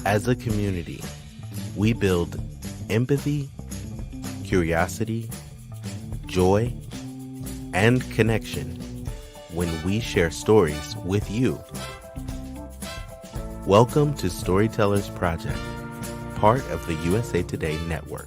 As a community, we build empathy, curiosity, joy, and connection when we share stories with you. Welcome to Storytellers Project, part of the USA Today Network.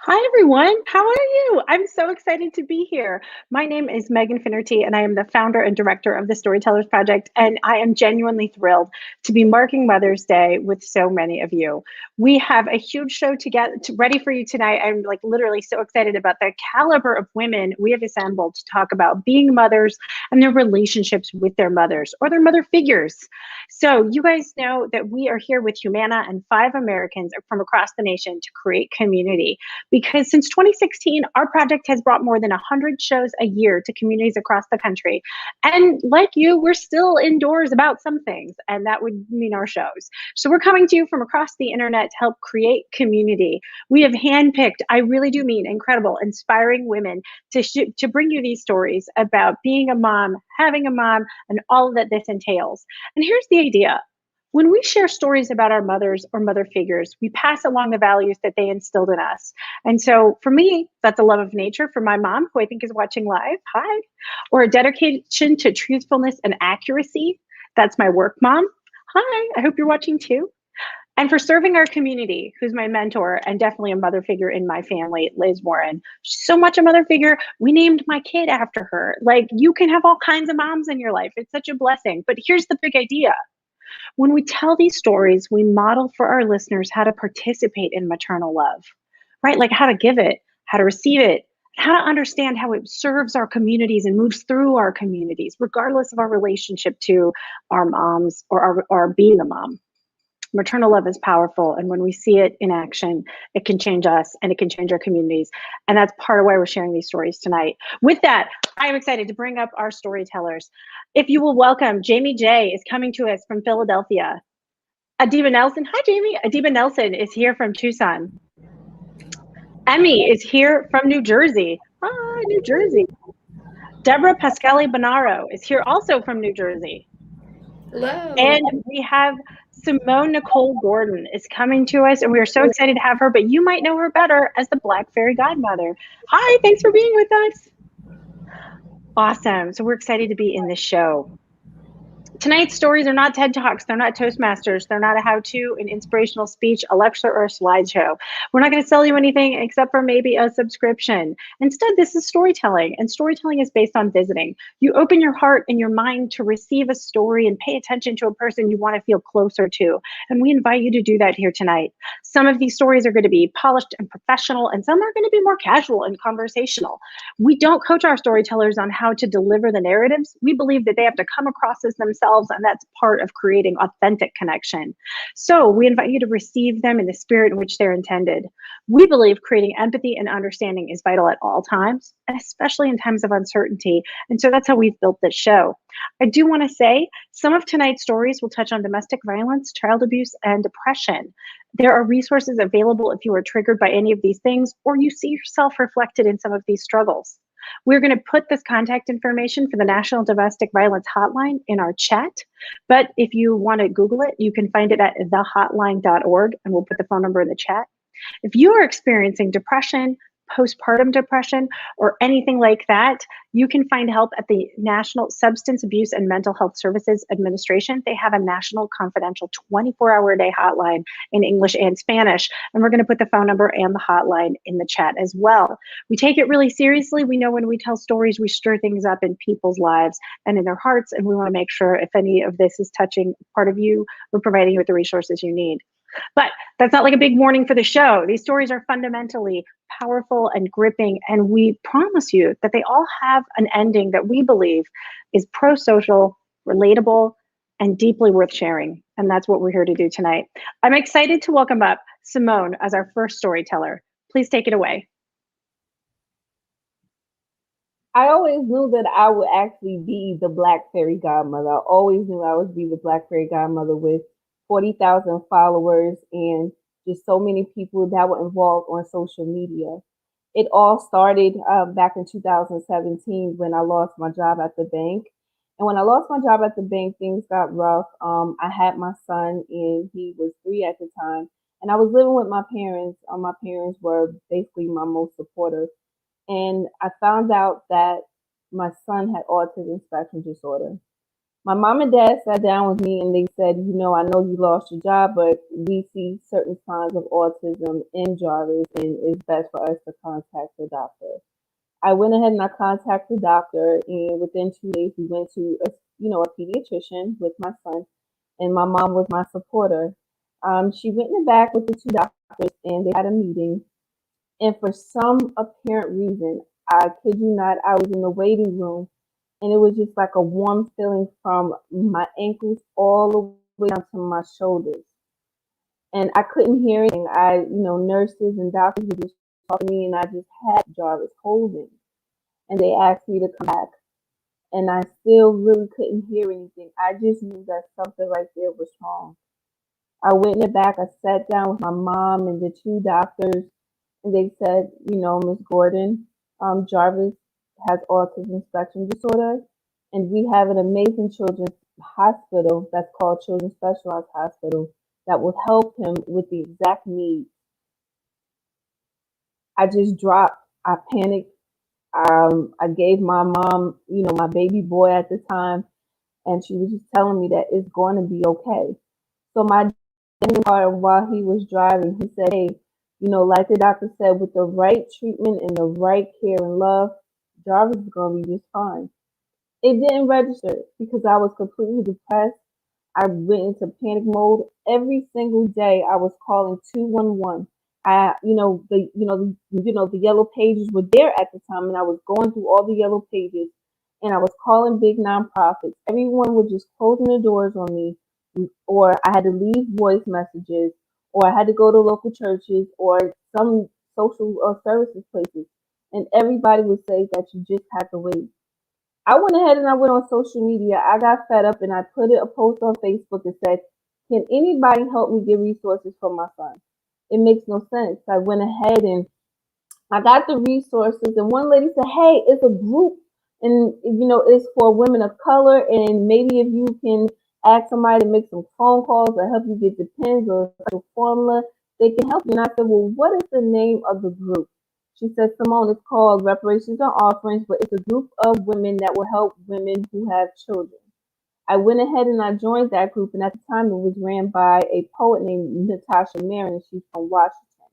Hi, everyone. How are you? I'm so excited to be here. My name is Megan Finnerty, and I am the founder and director of the Storytellers Project, and I am genuinely thrilled to be marking Mother's Day with so many of you. We have a huge show ready for you tonight. I'm literally so excited about the caliber of women we have assembled to talk about being mothers and their relationships with their mothers or their mother figures. So you guys know that we are here with Humana and 5 Americans from across the nation to create community. Because since 2016, our project has brought more than 100 shows a year to communities across the country. And like you, we're still indoors about some things, and that would mean our shows. So we're coming to you from across the internet to help create community. We have handpicked, I really do mean incredible, inspiring women to bring you these stories about being a mom, having a mom, and all that this entails. And here's the idea. When we share stories about our mothers or mother figures, we pass along the values that they instilled in us. And so for me, that's a love of nature. For my mom, who I think is watching live, hi, or a dedication to truthfulness and accuracy. That's my work mom. Hi, I hope you're watching too. And for serving our community, who's my mentor and definitely a mother figure in my family, Liz Warren. She's so much a mother figure, we named my kid after her. Like, you can have all kinds of moms in your life. It's such a blessing. But here's the big idea. When we tell these stories, we model for our listeners how to participate in maternal love, right? Like how to give it, how to receive it, how to understand how it serves our communities and moves through our communities, regardless of our relationship to our moms or our being a mom. Maternal love is powerful. And when we see it in action, it can change us and it can change our communities. And that's part of why we're sharing these stories tonight. With that, I'm excited to bring up our storytellers. If you will welcome, Jamie J is coming to us from Philadelphia. Adeba Nelson, hi Jamie. Adeba Nelson is here from Tucson. Emmy is here from New Jersey. Hi, New Jersey. Deborah Pascali Bonaro is here also from New Jersey. Hello. And we have Simone Nicole Gordon is coming to us, and we are so excited to have her, but you might know her better as the Black Fairy Godmother. Hi, thanks for being with us. Awesome. So we're excited to be in this show. Tonight's stories are not TED Talks. They're not Toastmasters. They're not a how-to, an inspirational speech, a lecture, or a slideshow. We're not going to sell you anything except for maybe a subscription. Instead, this is storytelling, and storytelling is based on visiting. You open your heart and your mind to receive a story and pay attention to a person you want to feel closer to. And we invite you to do that here tonight. Some of these stories are going to be polished and professional, and some are going to be more casual and conversational. We don't coach our storytellers on how to deliver the narratives. We believe that they have to come across as themselves, and that's part of creating authentic connection. So we invite you to receive them in the spirit in which they're intended. We believe creating empathy and understanding is vital at all times, especially in times of uncertainty. And so that's how we've built this show. I do want to say some of tonight's stories will touch on domestic violence, child abuse, and depression. There are resources available if you are triggered by any of these things or you see yourself reflected in some of these struggles. We're going to put this contact information for the National Domestic Violence Hotline in our chat. But if you want to Google it, you can find it at thehotline.org, and we'll put the phone number in the chat. If you are experiencing depression, postpartum depression, or anything like that, you can find help at the National Substance Abuse and Mental Health Services Administration. They have a national confidential 24-hour-a-day hotline in English and Spanish, and we're going to put the phone number and the hotline in the chat as well. We take it really seriously. We know when we tell stories, we stir things up in people's lives and in their hearts, and we want to make sure if any of this is touching part of you, we're providing you with the resources you need. But that's not like a big warning for the show. These stories are fundamentally powerful and gripping, and we promise you that they all have an ending that we believe is pro-social, relatable, and deeply worth sharing. And that's what we're here to do tonight. I'm excited to welcome up Simone as our first storyteller. Please take it away. I always knew that I would actually be the Black Fairy Godmother. I always knew I would be the Black Fairy Godmother with 40,000 followers and just so many people that were involved on social media. It all started back in 2017 when I lost my job at the bank. And when I lost my job at the bank, things got rough. I had my son, and he was 3 at the time, and I was living with my parents. My parents were basically my most supportive, and I found out that my son had autism spectrum disorder. My mom and dad sat down with me and they said, I know you lost your job, but we see certain signs of autism in Jarvis, and it's best for us to contact the doctor. I went ahead and I contacted the doctor, and within 2 days we went to a pediatrician with my son, and my mom was my supporter. She went in the back with the two doctors, and they had a meeting. And for some apparent reason, I kid you not, I was in the waiting room, and it was just like a warm feeling from my ankles all the way down to my shoulders. And I couldn't hear anything. Nurses and doctors were just talking to me, and I just had Jarvis holding. And they asked me to come back, and I still really couldn't hear anything. I just knew that something right there was wrong. I went in the back, I sat down with my mom and the two doctors, and they said, Miss Gordon, Jarvis has autism spectrum disorder, and we have an amazing children's hospital that's called Children's Specialized Hospital that will help him with the exact needs. I just dropped. I panicked. I gave my mom, my baby boy at the time, and she was just telling me that it's going to be okay. So my dad, in the car while he was driving, he said, "Hey, like the doctor said, with the right treatment and the right care and love, Jarvis is going to be just fine." It didn't register because I was completely depressed. I went into panic mode. Every single day I was calling 211. The yellow pages were there at the time, and I was going through all the yellow pages, and I was calling big nonprofits. Everyone was just closing the doors on me, or I had to leave voice messages, or I had to go to local churches or some social services places, and everybody would say that you just have to wait. I went ahead and I went on social media. I got fed up and I put a post on Facebook and said, "Can anybody help me get resources for my son?" It makes no sense. I went ahead and I got the resources, and one lady said, "Hey, it's a group, and it's for women of color, and maybe if you can ask somebody to make some phone calls or help you get the pins or a formula, they can help you." And I said, "Well, what is the name of the group?" She said, "Simone, it's called Reparations and Offerings, but it's a group of women that will help women who have children." I went ahead and I joined that group, and at the time it was ran by a poet named Natasha Marin, and she's from Washington.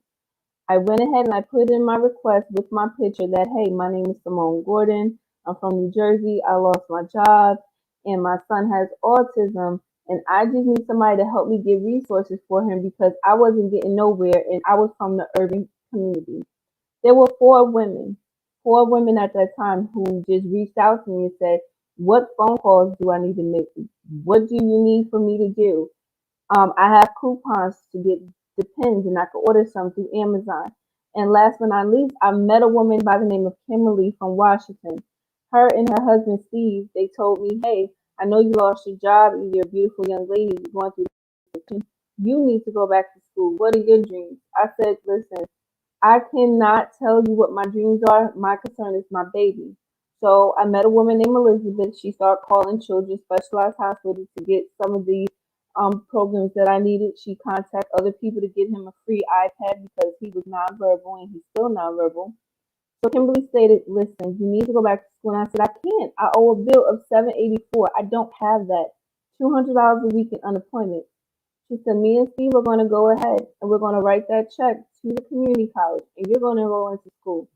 I went ahead and I put in my request with my picture that, "Hey, my name is Simone Gordon. I'm from New Jersey. I lost my job, and my son has autism, and I just need somebody to help me get resources for him because I wasn't getting nowhere, and I was from the urban community." There were four women at that time who just reached out to me and said, "What phone calls do I need to make? What do you need for me to do? I have coupons to get the pins, and I could order some through Amazon." And last but not least, I met a woman by the name of Kimberly from Washington. Her and her husband Steve, they told me, "Hey, I know you lost your job and you're a beautiful young lady. You're going through this. You need to go back to school. What are your dreams?" I said, "Listen, I cannot tell you what my dreams are. My concern is my baby." So I met a woman named Elizabeth. She started calling Children's Specialized Hospital to get some of the programs that I needed. She contacted other people to get him a free iPad because he was nonverbal and he's still nonverbal. So Kimberly stated, "Listen, you need to go back to school." And I said, "I can't. I owe a bill of $784. I don't have that. $200 a week in unemployment." She said, "Me and Steve are going to go ahead and we're going to write that check to the community college and you're going to enroll into school."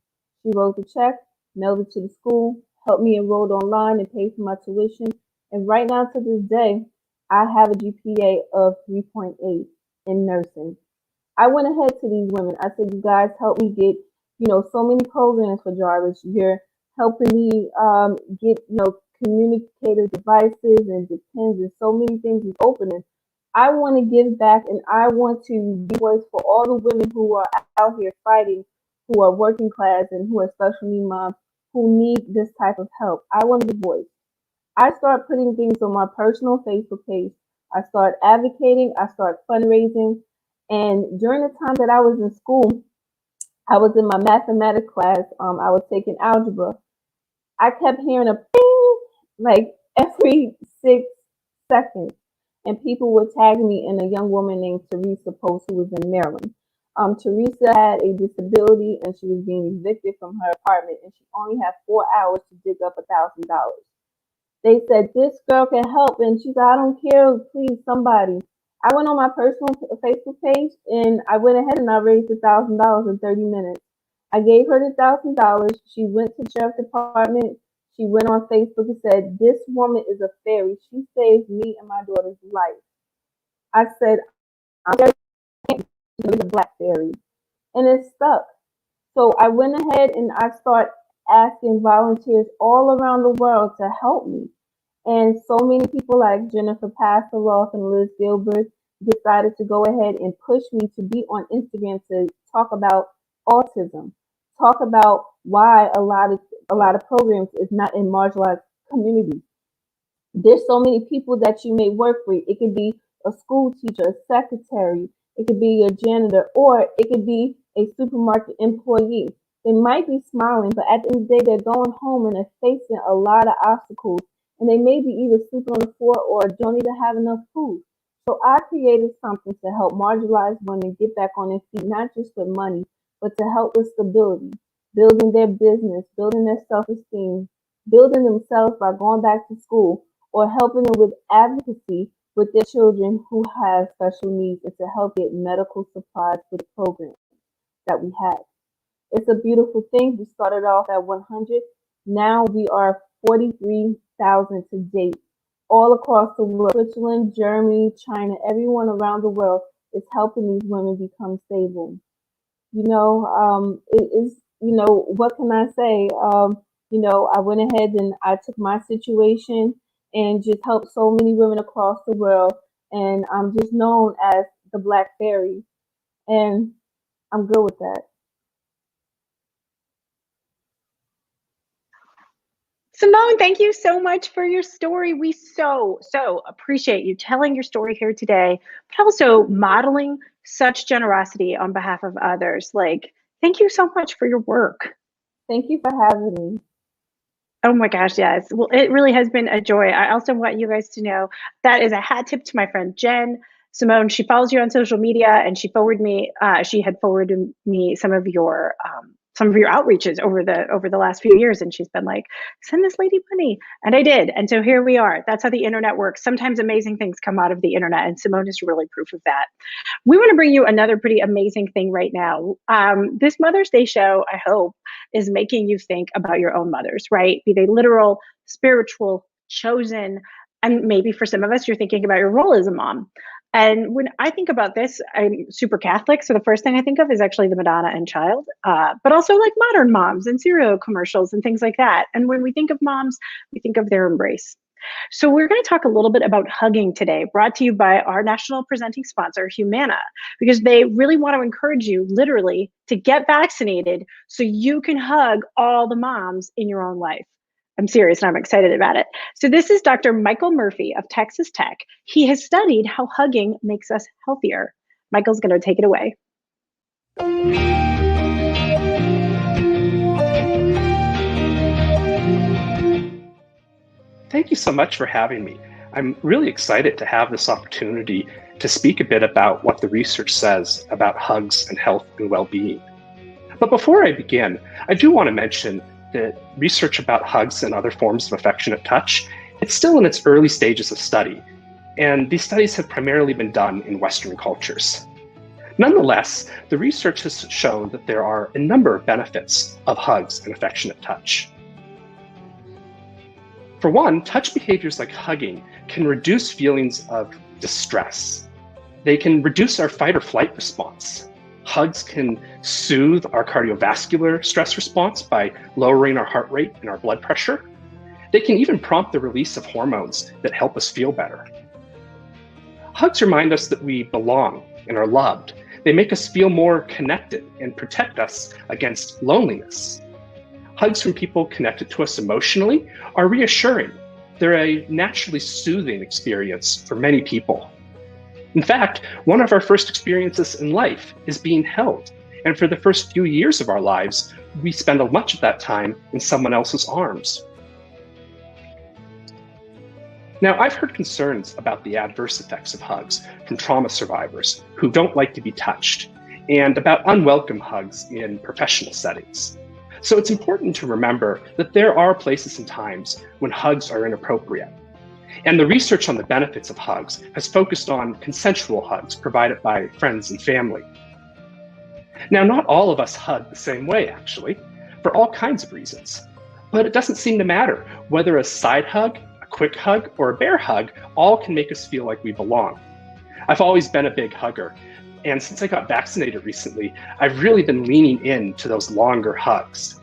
She wrote the check, mailed it to the school, helped me enroll online and pay for my tuition. And right now to this day, I have a GPA of 3.8 in nursing. I went ahead to these women. I said, "You guys help me get, so many programs for Jarvis. You're helping me get, communicator devices and depends and so many things is opening. I want to give back and I want to be voice for all the women who are out here fighting, who are working class and who are special needs moms who need this type of help. I want to be voice." I start putting things on my personal Facebook page. I start advocating. I start fundraising. And during the time that I was in school, I was in my mathematics class. I was taking algebra. I kept hearing a ping, like every 6 seconds. And people would tag me in a young woman named Teresa Post who was in Maryland. Teresa had a disability and she was being evicted from her apartment and she only had 4 hours to dig up $1,000. They said, this girl can help. And she said, I don't care, please, somebody. I went on my personal Facebook page and I went ahead and I raised $1,000 in 30 minutes. I gave her the $1,000. She went to the sheriff's department. She went on Facebook and said, this woman is a fairy. She saved me and my daughter's life. I said, I'm very a black fairy. And it stuck. So I went ahead and I started asking volunteers all around the world to help me. And so many people like Jennifer Passeroff and Liz Gilbert decided to go ahead and push me to be on Instagram to talk about autism, talk about why a lot of programs is not in marginalized communities. There's so many people that you may work with. It could be a school teacher, a secretary, it could be a janitor, or it could be a supermarket employee. They might be smiling, but at the end of the day, they're going home and they're facing a lot of obstacles. And they may be either sleeping on the floor or don't even have enough food. So I created something to help marginalized women get back on their feet, not just with money, but to help with stability, building their business, building their self-esteem, building themselves by going back to school, or helping them with advocacy with their children who have special needs and to help get medical supplies for the program that we have. It's a beautiful thing. We started off at 100. Now we are 43,000 to date, all across the world. Switzerland, Germany, China, everyone around the world is helping these women become stable. It is, what can I say? I went ahead and I took my situation and just helped so many women across the world. And I'm just known as the Black Fairy. And I'm good with that. Simone, thank you so much for your story. We so appreciate you telling your story here today, but also modeling such generosity on behalf of others. Thank you so much for your work. Thank you for having me. Oh my gosh, yes. Well, it really has been a joy. I also want you guys to know that is a hat tip to my friend Jen. Simone, she follows you on social media, and she had forwarded me some of your outreaches over the last few years, and she's been like, send this lady money, and I did, and so here we are. That's how the internet works. Sometimes amazing things come out of the internet, and Simone is really proof of that. We want to bring you another pretty amazing thing right now. This Mother's Day show, I hope, is making you think about your own mothers, right? Be they literal, spiritual, chosen, and maybe for some of us, you're thinking about your role as a mom. And when I think about this, I'm super Catholic. So the first thing I think of is actually the Madonna and Child, but also like modern moms and cereal commercials and things like that. And when we think of moms, we think of their embrace. So we're going to talk a little bit about hugging today, brought to you by our national presenting sponsor, Humana, because they really want to encourage you literally to get vaccinated so you can hug all the moms in your own life. I'm serious and I'm excited about it. So this is Dr. Michael Murphy of Texas Tech. He has studied how hugging makes us healthier. Michael's going to take it away. Thank you so much for having me. I'm really excited to have this opportunity to speak a bit about what the research says about hugs and health and well-being. But before I begin, I do want to mention that research about hugs and other forms of affectionate touch, it's still in its early stages of study, and these studies have primarily been done in Western cultures. Nonetheless, the research has shown that there are a number of benefits of hugs and affectionate touch. For one, touch behaviors like hugging can reduce feelings of distress. They can reduce our fight or flight response. Hugs can soothe our cardiovascular stress response by lowering our heart rate and our blood pressure. They can even prompt the release of hormones that help us feel better. Hugs remind us that we belong and are loved. They make us feel more connected and protect us against loneliness. Hugs from people connected to us emotionally are reassuring. They're a naturally soothing experience for many people. In fact, one of our first experiences in life is being held. And for the first few years of our lives, we spend much of that time in someone else's arms. Now, I've heard concerns about the adverse effects of hugs from trauma survivors who don't like to be touched, and about unwelcome hugs in professional settings. So it's important to remember that there are places and times when hugs are inappropriate. And the research on the benefits of hugs has focused on consensual hugs provided by friends and family. Now, not all of us hug the same way, actually, for all kinds of reasons. But it doesn't seem to matter whether a side hug, a quick hug, or a bear hug, all can make us feel like we belong. I've always been a big hugger, and since I got vaccinated recently, I've really been leaning into those longer hugs.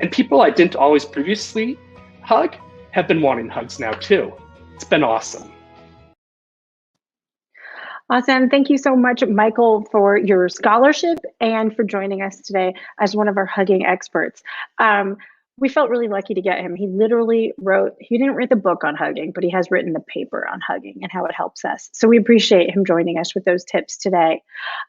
And people I didn't always previously hug have been wanting hugs now too. It's been awesome. Awesome. Thank you so much, Michael, for your scholarship and for joining us today as one of our hugging experts. We felt really lucky to get him. He literally he didn't write the book on hugging, but he has written the paper on hugging and how it helps us. So we appreciate him joining us with those tips today.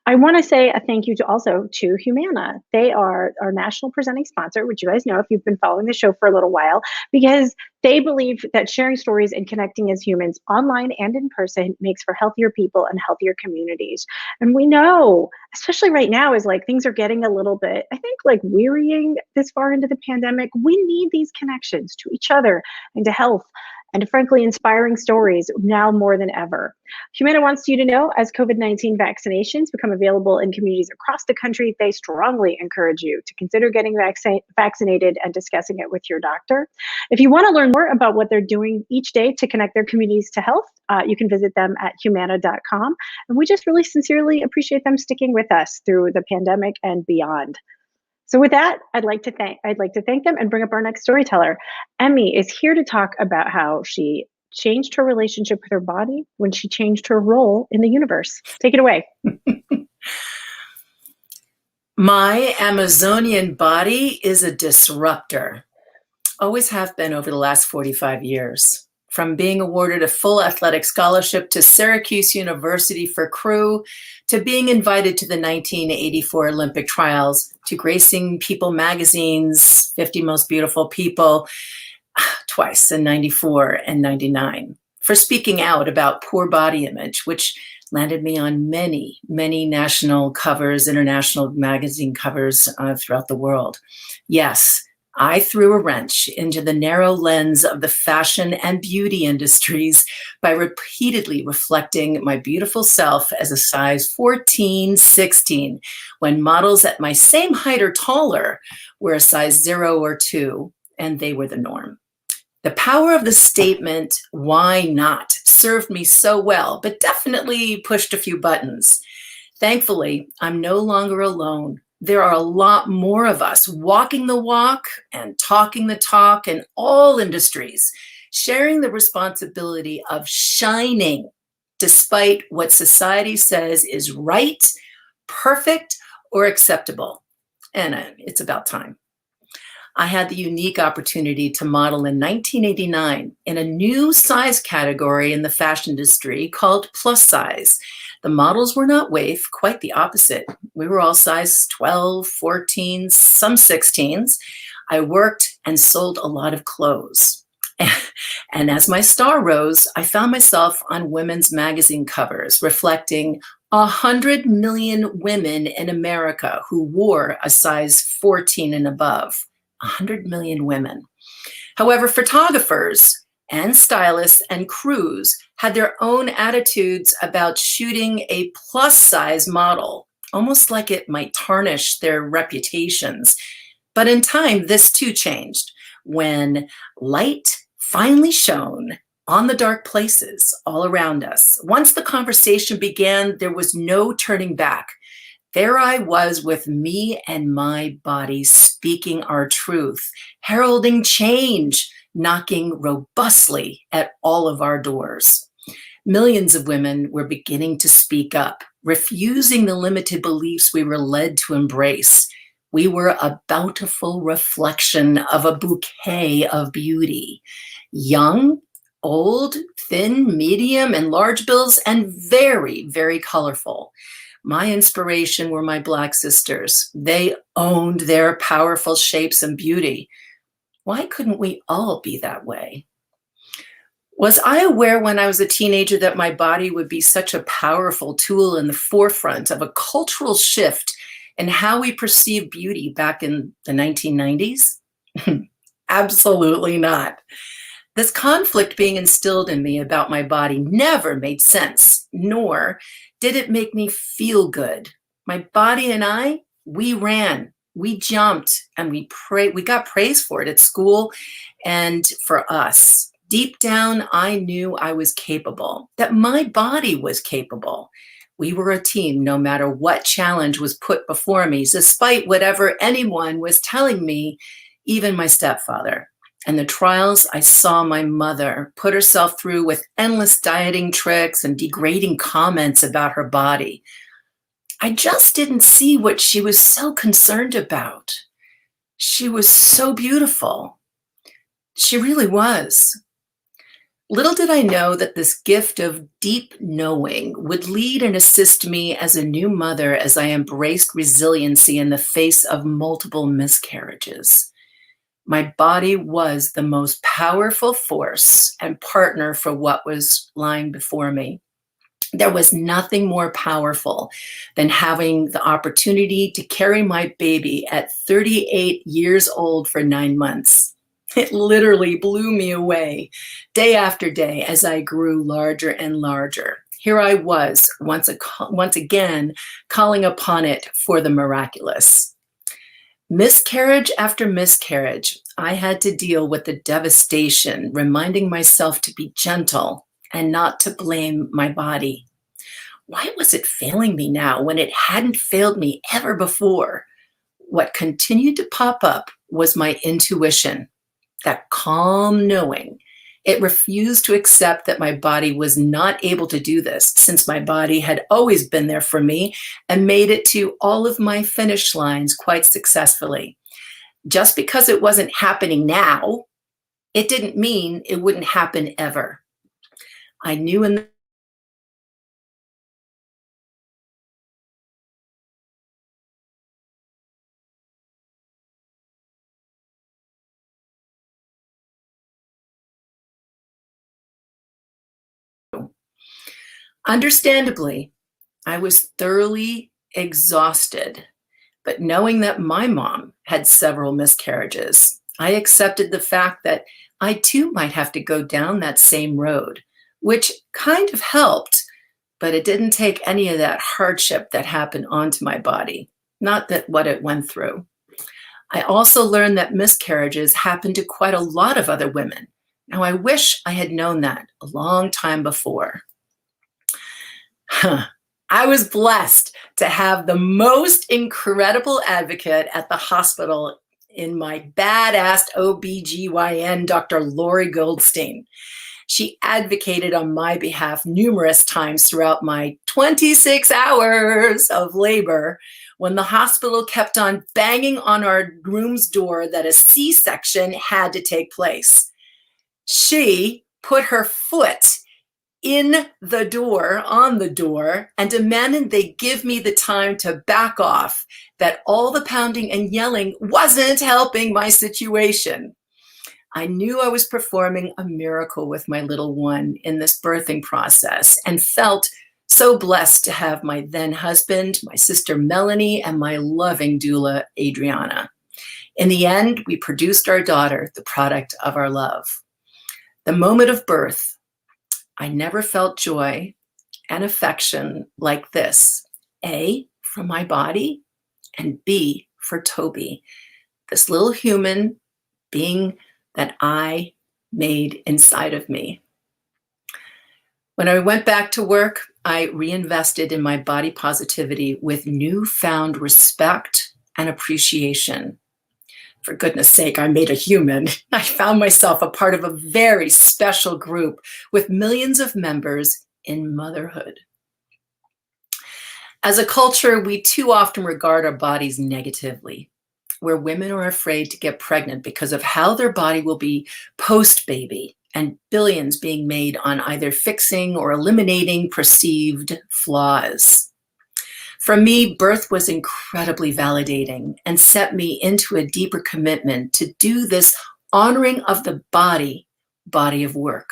I want to say a thank you to Humana. They are our national presenting sponsor, which you guys know if you've been following the show for a little while, because they believe that sharing stories and connecting as humans online and in person makes for healthier people and healthier communities. And we know, especially right now, as like things are getting a little bit, I think, like wearying this far into the pandemic, we need these connections to each other and to health and frankly inspiring stories now more than ever. Humana wants you to know, as COVID-19 vaccinations become available in communities across the country, they strongly encourage you to consider getting vaccinated and discussing it with your doctor. If you want to learn more about what they're doing each day to connect their communities to health, you can visit them at humana.com. And we just really sincerely appreciate them sticking with us through the pandemic and beyond. So with that, I'd like to thank them and bring up our next storyteller. Emmy is here to talk about how she changed her relationship with her body when she changed her role in the universe. Take it away. My Amazonian body is a disruptor. Always have been over the last 45 years. From being awarded a full athletic scholarship to Syracuse University for crew, to being invited to the 1984 Olympic trials, to gracing People magazine's 50 Most Beautiful People twice in 94 and 99, for speaking out about poor body image, which landed me on many, many national covers, international magazine covers throughout the world. Yes, I threw a wrench into the narrow lens of the fashion and beauty industries by repeatedly reflecting my beautiful self as a size 14, 16, when models at my same height or taller were a size 0 or 2, and they were the norm. The power of the statement, "Why not?" served me so well, but definitely pushed a few buttons. Thankfully, I'm no longer alone. There are a lot more of us walking the walk and talking the talk in all industries, sharing the responsibility of shining despite what society says is right, perfect, or acceptable. And it's about time. I had the unique opportunity to model in 1989 in a new size category in the fashion industry called plus size. The models were not waif, quite the opposite. We were all size 12, 14, some 16s. I worked and sold a lot of clothes. And as my star rose, I found myself on women's magazine covers reflecting 100 million women in America who wore a size 14 and above. 100 million women. However, photographers and stylists and crews had their own attitudes about shooting a plus size model, almost like it might tarnish their reputations. But in time, this too changed when light finally shone on the dark places all around us. Once the conversation began, there was no turning back. There I was with me and my body speaking our truth, heralding change, knocking robustly at all of our doors. Millions of women were beginning to speak up, refusing the limited beliefs we were led to embrace. We were a bountiful reflection of a bouquet of beauty. Young, old, thin, medium, and large bills, and very, very colorful. My inspiration were my Black sisters. They owned their powerful shapes and beauty. Why couldn't we all be that way? Was I aware when I was a teenager that my body would be such a powerful tool in the forefront of a cultural shift in how we perceive beauty back in the 1990s? Absolutely not. This conflict being instilled in me about my body never made sense, nor did it make me feel good. My body and I, we ran, we jumped, and we got praise for it at school and for us. Deep down, I knew I was capable, that my body was capable. We were a team no matter what challenge was put before me, despite whatever anyone was telling me, even my stepfather. And the trials I saw my mother put herself through with endless dieting tricks and degrading comments about her body. I just didn't see what she was so concerned about. She was so beautiful. She really was. Little did I know that this gift of deep knowing would lead and assist me as a new mother as I embraced resiliency in the face of multiple miscarriages. My body was the most powerful force and partner for what was lying before me. There was nothing more powerful than having the opportunity to carry my baby at 38 years old for 9 months. It literally blew me away day after day as I grew larger and larger. Here I was, once again, calling upon it for the miraculous. Miscarriage after miscarriage, I had to deal with the devastation, reminding myself to be gentle and not to blame my body. Why was it failing me now when it hadn't failed me ever before? What continued to pop up was my intuition. That calm knowing. It refused to accept that my body was not able to do this, since my body had always been there for me and made it to all of my finish lines quite successfully. Just because it wasn't happening now, it didn't mean it wouldn't happen ever. I knew in the Understandably, I was thoroughly exhausted, but knowing that my mom had several miscarriages, I accepted the fact that I too might have to go down that same road, which kind of helped, but it didn't take any of that hardship that happened onto my body, not that what it went through. I also learned that miscarriages happen to quite a lot of other women. Now, I wish I had known that a long time before. I was blessed to have the most incredible advocate at the hospital in my badass OBGYN, Dr. Lori Goldstein. She advocated on my behalf numerous times throughout my 26 hours of labor when the hospital kept on banging on our room's door that a C-section had to take place. She put her foot in the door, on the door, and demanded they give me the time to back off, that all the pounding and yelling wasn't helping my situation. I knew I was performing a miracle with my little one in this birthing process and felt so blessed to have my then husband, my sister Melanie, and my loving doula, Adriana. In the end, we produced our daughter, the product of our love. The moment of birth, I never felt joy and affection like this. A, for my body, and B, for Toby, this little human being that I made inside of me. When I went back to work, I reinvested in my body positivity with newfound respect and appreciation. For goodness sake, I made a human. I found myself a part of a very special group with millions of members in motherhood. As a culture, we too often regard our bodies negatively, where women are afraid to get pregnant because of how their body will be post-baby, and billions being made on either fixing or eliminating perceived flaws. For me, birth was incredibly validating and set me into a deeper commitment to do this honoring of the body of work.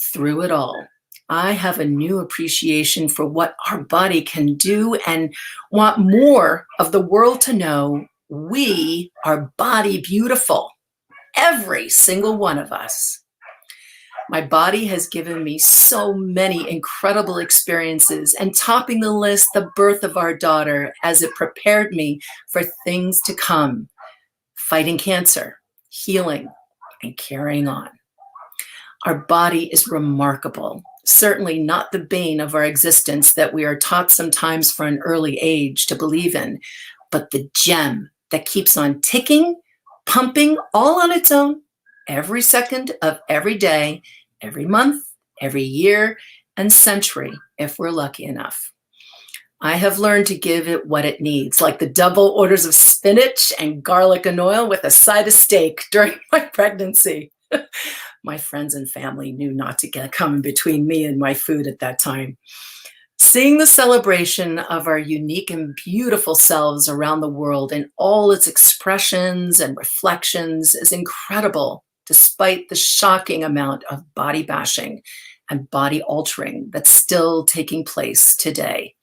Through it all, I have a new appreciation for what our body can do and want more of the world to know we are body beautiful, every single one of us. My body has given me so many incredible experiences, and topping the list, the birth of our daughter as it prepared me for things to come, fighting cancer, healing, and carrying on. Our body is remarkable, certainly not the bane of our existence that we are taught sometimes for an early age to believe in, but the gem that keeps on ticking, pumping all on its own, every second of every day, every month, every year, and century, if we're lucky enough. I have learned to give it what it needs, like the double orders of spinach and garlic and oil with a side of steak during my pregnancy. My friends and family knew not to come in between me and my food at that time. Seeing the celebration of our unique and beautiful selves around the world in all its expressions and reflections is incredible, despite the shocking amount of body bashing and body altering that's still taking place today.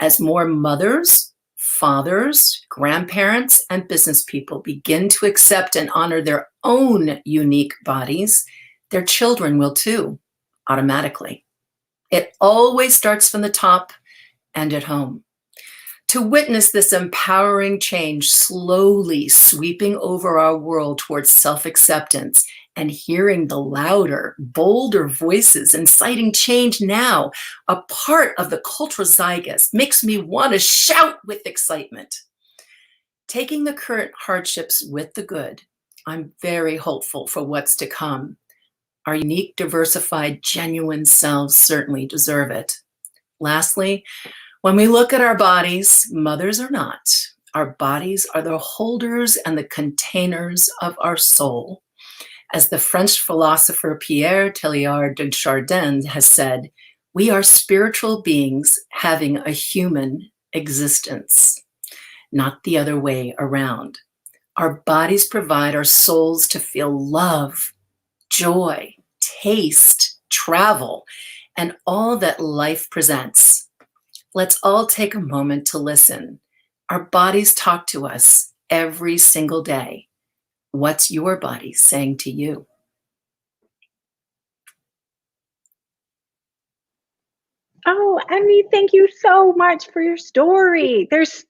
As more mothers, fathers, grandparents, and business people begin to accept and honor their own unique bodies, their children will too, automatically. It always starts from the top and at home. To witness this empowering change slowly sweeping over our world towards self-acceptance and hearing the louder, bolder voices inciting change now, a part of the cultural zeitgeist, makes me want to shout with excitement. Taking the current hardships with the good, I'm very hopeful for what's to come. Our unique, diversified, genuine selves certainly deserve it. Lastly, when we look at our bodies, mothers or not, our bodies are the holders and the containers of our soul. As the French philosopher Pierre Teilhard de Chardin has said, we are spiritual beings having a human existence, not the other way around. Our bodies provide our souls to feel love, joy, taste, travel, and all that life presents. Let's all take a moment to listen. Our bodies talk to us every single day. What's your body saying to you? Oh, Emmy, thank you so much for your story. There's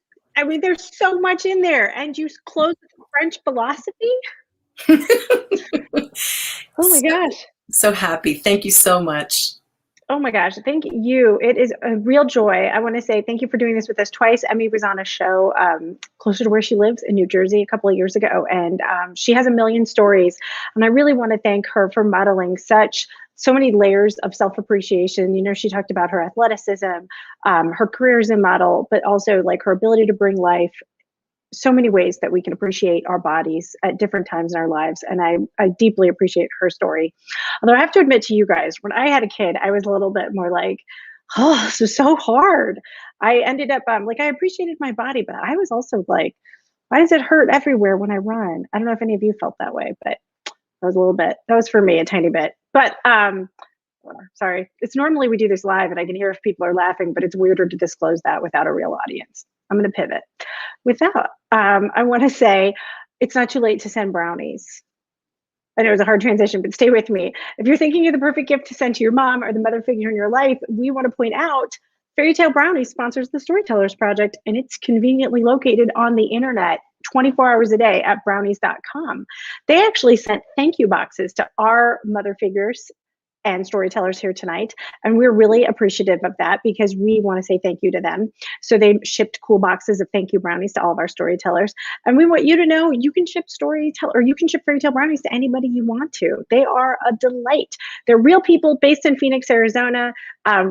so much in there. And you closed with French philosophy? Oh my gosh. So happy. Thank you so much. Oh my gosh, thank you. It is a real joy. I want to say thank you for doing this with us twice. Emmy was on a show closer to where she lives in New Jersey a couple of years ago, and she has a million stories. And I really want to thank her for modeling so many layers of self-appreciation. You know, she talked about her athleticism, her career as a model, but also like her ability to bring life. So many ways that we can appreciate our bodies at different times in our lives. And I deeply appreciate her story. Although I have to admit to you guys, when I had a kid, I was a little bit more like, oh, this is so hard. I ended up I appreciated my body, but I was also like, why does it hurt everywhere when I run? I don't know if any of you felt that way, but that was for me a tiny bit. But sorry, it's normally we do this live and I can hear if people are laughing, but it's weirder to disclose that without a real audience. I'm going to pivot. With that, I want to say it's not too late to send brownies. I know it was a hard transition, but stay with me. If you're thinking of the perfect gift to send to your mom or the mother figure in your life, we want to point out Fairy Tale Brownies sponsors the Storytellers Project, and it's conveniently located on the internet 24 hours a day at brownies.com. They actually sent thank you boxes to our mother figures and storytellers here tonight. And we're really appreciative of that because we want to say thank you to them. So they shipped cool boxes of thank you brownies to all of our storytellers. And we want you to know you can ship Fairy Tale Brownies to anybody you want to. They are a delight. They're real people based in Phoenix, Arizona.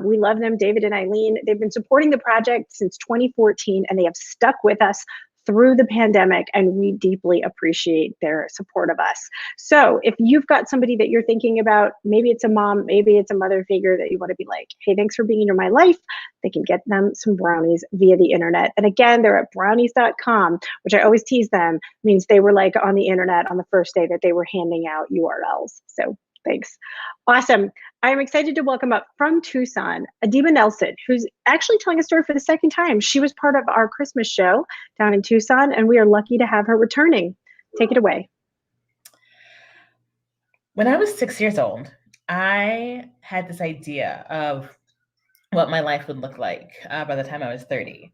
We love them, David and Eileen. They've been supporting the project since 2014 and they have stuck with us through the pandemic, and we deeply appreciate their support of us. So if you've got somebody that you're thinking about, maybe it's a mom, maybe it's a mother figure that you want to be like, hey, thanks for being in my life, they can get them some brownies via the internet. And again, they're at brownies.com, which I always tease them, means they were like on the internet on the first day that they were handing out URLs. So Thanks. Awesome. I'm excited to welcome up from Tucson, Adeba Nelson, who's actually telling a story for the second time. She was part of our Christmas show down in Tucson, and we are lucky to have her returning. Take it away. When I was 6 years old, I had this idea of what my life would look like by the time I was 30.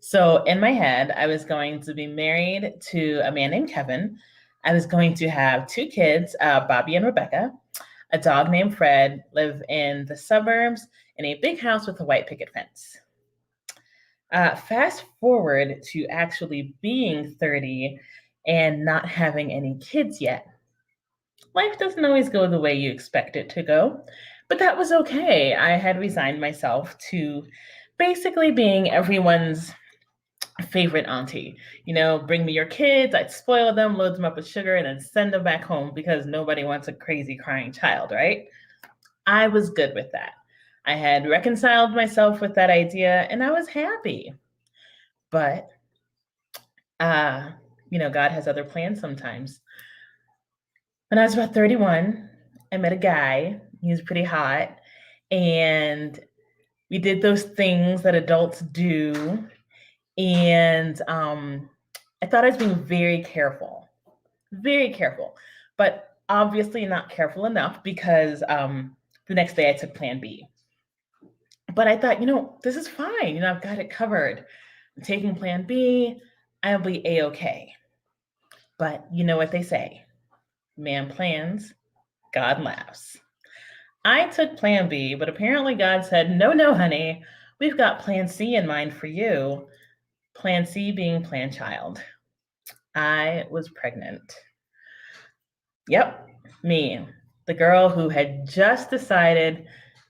So in my head, I was going to be married to a man named Kevin. I was going to have 2 kids, Bobby and Rebecca, a dog named Fred, live in the suburbs in a big house with a white picket fence. Fast forward to actually being 30 and not having any kids yet. Life doesn't always go the way you expect it to go, but that was okay. I had resigned myself to basically being everyone's favorite auntie. You know, bring me your kids, I'd spoil them, load them up with sugar, and then send them back home because nobody wants a crazy crying child, right? I was good with that. I had reconciled myself with that idea and I was happy. But, God has other plans sometimes. When I was about 31, I met a guy. He was pretty hot. And we did those things that adults do. And I thought I was being very careful, but obviously not careful enough because the next day I took Plan B. But I thought, this is fine. I've got it covered. I'm taking Plan B. I'll be A-okay. But you know what they say. Man plans, God laughs. I took Plan B, but apparently God said, no, honey, we've got Plan C in mind for you. Plan C being Plan Child. I was pregnant. Yep, me, the girl who had just decided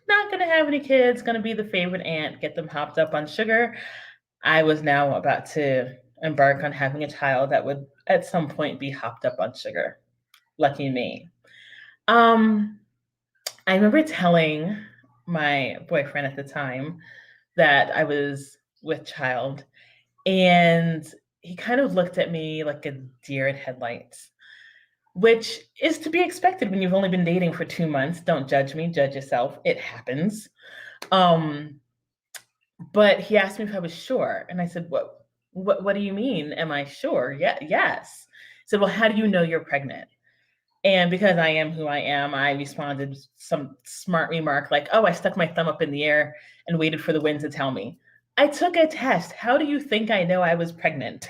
not going to have any kids, going to be the favorite aunt, get them hopped up on sugar. I was now about to embark on having a child that would at some point be hopped up on sugar. Lucky me. I remember telling my boyfriend at the time that I was with child, and he kind of looked at me like a deer in headlights, which is to be expected when you've only been dating for 2 months. Don't judge me, judge yourself. It happens. But he asked me if I was sure. And I said, what do you mean? Am I sure? Yeah, yes. He said, well, how do you know you're pregnant? And because I am who I am, I responded some smart remark like, oh, I stuck my thumb up in the air and waited for the wind to tell me. I took a test. How do you think I know I was pregnant?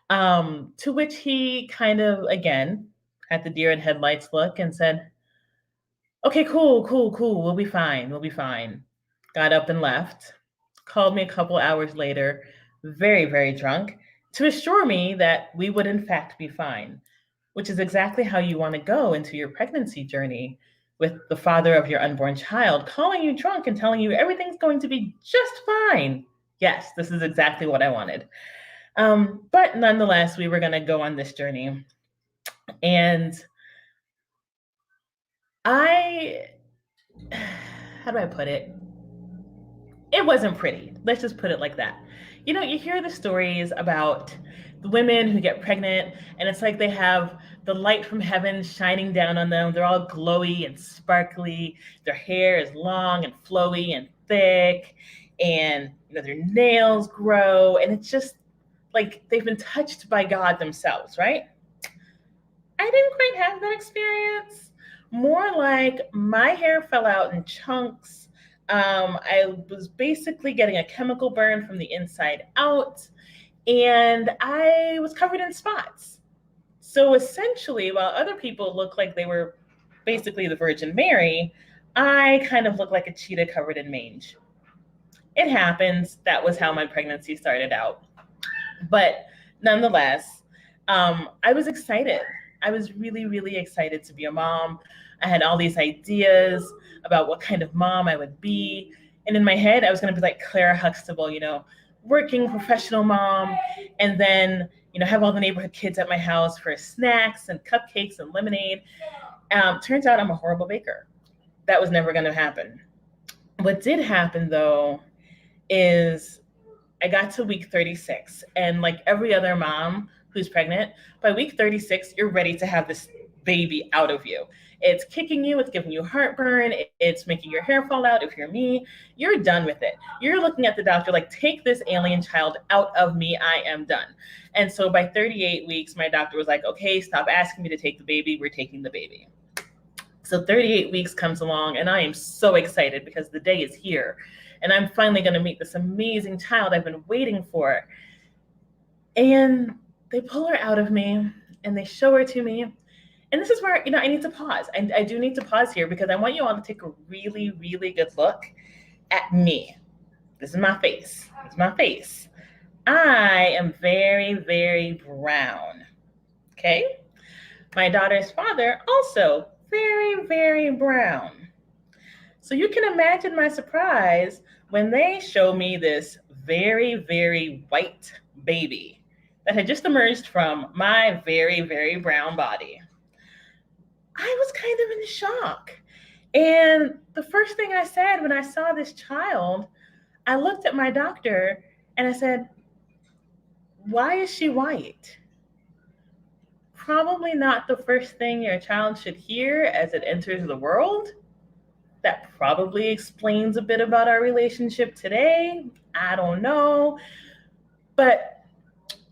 To which he kind of, again, had the deer in headlights look and said, okay, cool. We'll be fine. Got up and left. Called me a couple hours later, very, very drunk, to assure me that we would in fact be fine, which is exactly how you want to go into your pregnancy journey, with the father of your unborn child calling you drunk and telling you everything's going to be just fine. Yes, this is exactly what I wanted. But nonetheless, we were going to go on this journey. And how do I put it? It wasn't pretty. Let's just put it like that. You hear the stories about the women who get pregnant, and it's like they have the light from heaven shining down on them. They're all glowy and sparkly. Their hair is long and flowy and thick, and their nails grow, and it's just like they've been touched by God themselves, right? I didn't quite have that experience. More like my hair fell out in chunks. I was basically getting a chemical burn from the inside out, and I was covered in spots. So essentially, while other people look like they were basically the Virgin Mary, I kind of looked like a cheetah covered in mange. It happens. That was how my pregnancy started out. But nonetheless, I was excited. I was really, really excited to be a mom. I had all these ideas about what kind of mom I would be. And in my head, I was going to be like Clara Huxtable, working professional mom, and then, have all the neighborhood kids at my house for snacks and cupcakes and lemonade. Turns out I'm a horrible baker. That was never going to happen. What did happen, though, is I got to week 36, and like every other mom who's pregnant, by week 36, you're ready to have this baby out of you. It's kicking you, it's giving you heartburn, it's making your hair fall out. If you're me, you're done with it. You're looking at the doctor like, take this alien child out of me, I am done. And so by 38 weeks, my doctor was like, okay, stop asking me to take the baby, we're taking the baby. So 38 weeks comes along and I am so excited because the day is here and I'm finally gonna meet this amazing child I've been waiting for. And they pull her out of me and they show her to me. And this is where, I need to pause. I do need to pause here because I want you all to take a really, really good look at me. This is my face. This is my face. I am very, very brown. Okay? My daughter's father also very, very brown. So you can imagine my surprise when they show me this very, very white baby that had just emerged from my very, very brown body. I was kind of in shock. And the first thing I said when I saw this child, I looked at my doctor and I said, why is she white? Probably not the first thing your child should hear as it enters the world. That probably explains a bit about our relationship today. I don't know. But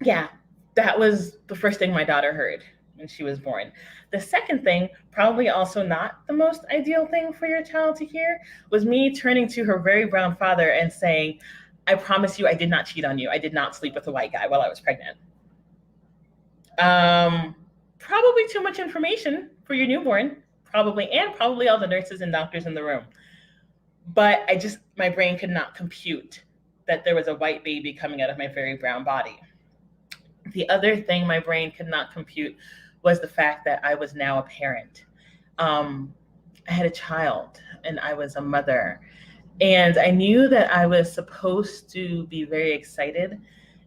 yeah, that was the first thing my daughter heard when she was born. The second thing, probably also not the most ideal thing for your child to hear, was me turning to her very brown father and saying, I promise you I did not cheat on you. I did not sleep with a white guy while I was pregnant. Probably too much information for your newborn, probably all the nurses and doctors in the room. But my brain could not compute that there was a white baby coming out of my very brown body. The other thing my brain could not compute was the fact that I was now a parent. I had a child and I was a mother. And I knew that I was supposed to be very excited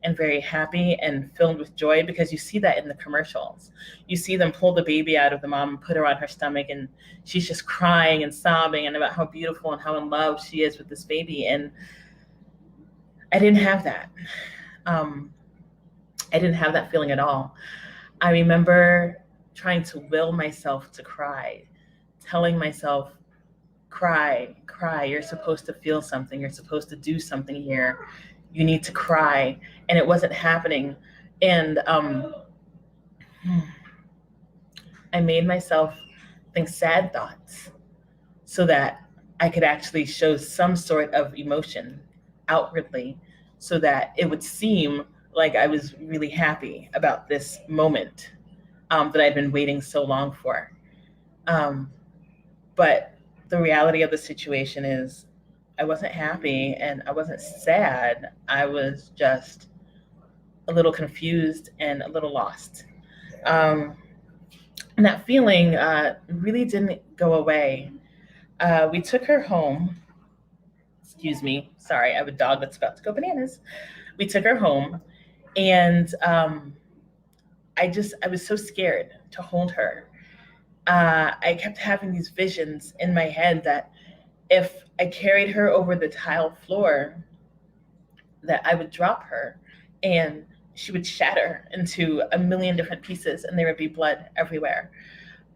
and very happy and filled with joy because you see that in the commercials. You see them pull the baby out of the mom and put her on her stomach and she's just crying and sobbing and about how beautiful and how in love she is with this baby. And I didn't have that. I didn't have that feeling at all. I remember trying to will myself to cry, telling myself, cry, you're supposed to feel something, you're supposed to do something here. You need to cry. And it wasn't happening. And I made myself think sad thoughts so that I could actually show some sort of emotion outwardly so that it would seem like I was really happy about this moment that I'd been waiting so long for. But the reality of the situation is I wasn't happy and I wasn't sad. I was just a little confused and a little lost. And that feeling really didn't go away. We took her home. Excuse me. Sorry, I have a dog that's about to go bananas. We took her home and I was so scared to hold her. I kept having these visions in my head that if I carried her over the tile floor, that I would drop her and she would shatter into a million different pieces and there would be blood everywhere.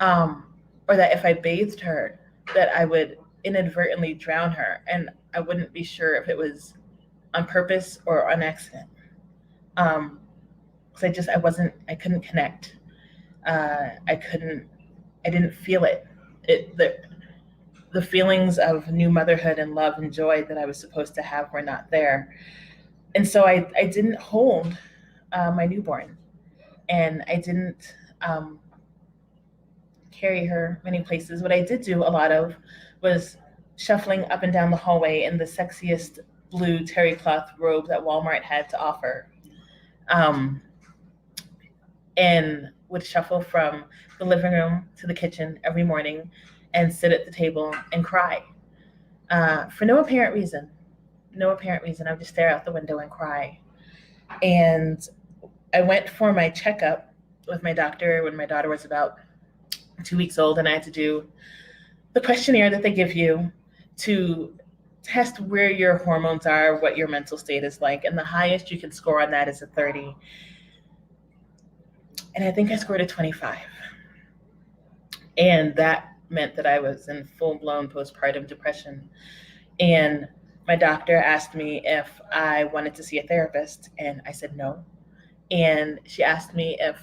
Or that if I bathed her, that I would inadvertently drown her and I wouldn't be sure if it was on purpose or on accident. Because I couldn't connect. I didn't feel it. The feelings of new motherhood and love and joy that I was supposed to have were not there. And so I didn't hold my newborn and I didn't carry her many places. What I did do a lot of was shuffling up and down the hallway in the sexiest blue terry cloth robe that Walmart had to offer. And would shuffle from the living room to the kitchen every morning and sit at the table and cry for no apparent reason. I would just stare out the window and cry. And I went for my checkup with my doctor when my daughter was about 2 weeks old, and I had to do the questionnaire that they give you to test where your hormones are, what your mental state is like. And the highest you can score on that is a 30. And I think I scored a 25. And that meant that I was in full-blown postpartum depression. And my doctor asked me if I wanted to see a therapist, and I said no. And she asked me if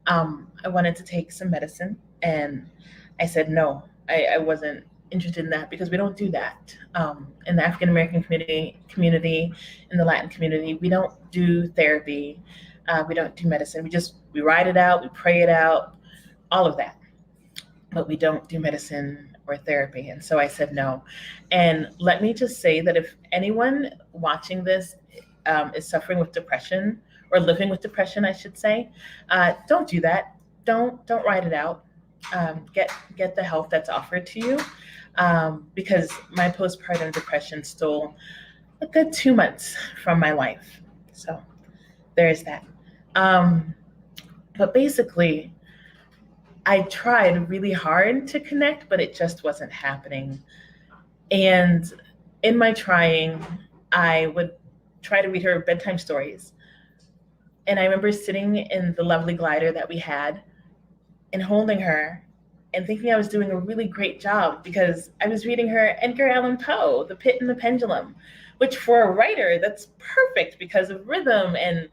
I wanted to take some medicine, and I said no. I wasn't interested in that because we don't do that. In the African American community, in the Latin community, we don't do therapy. We don't do medicine. We write it out, we pray it out, all of that. But we don't do medicine or therapy. And so I said no. And let me just say that if anyone watching this is suffering with depression, or living with depression, I should say, don't do that. Don't write it out. Get the help that's offered to you, because my postpartum depression stole a good 2 months from my life. So there's that. But basically, I tried really hard to connect, but it just wasn't happening. And in my trying, I would try to read her bedtime stories. And I remember sitting in the lovely glider that we had and holding her and thinking I was doing a really great job because I was reading her Edgar Allan Poe, The Pit and the Pendulum, which for a writer, that's perfect because of rhythm and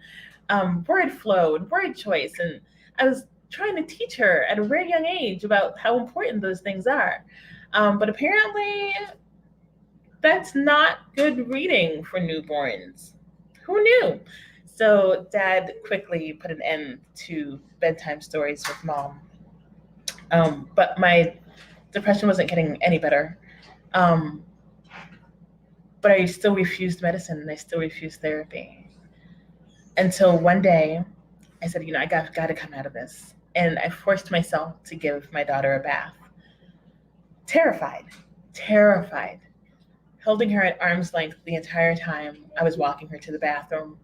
word flow and word choice. And I was trying to teach her at a very young age about how important those things are. But apparently that's not good reading for newborns. Who knew? So Dad quickly put an end to bedtime stories with Mom. But my depression wasn't getting any better. But I still refused medicine and I still refused therapy. Until one day I said, I got to come out of this. And I forced myself to give my daughter a bath. Terrified, holding her at arm's length the entire time I was walking her to the bathroom.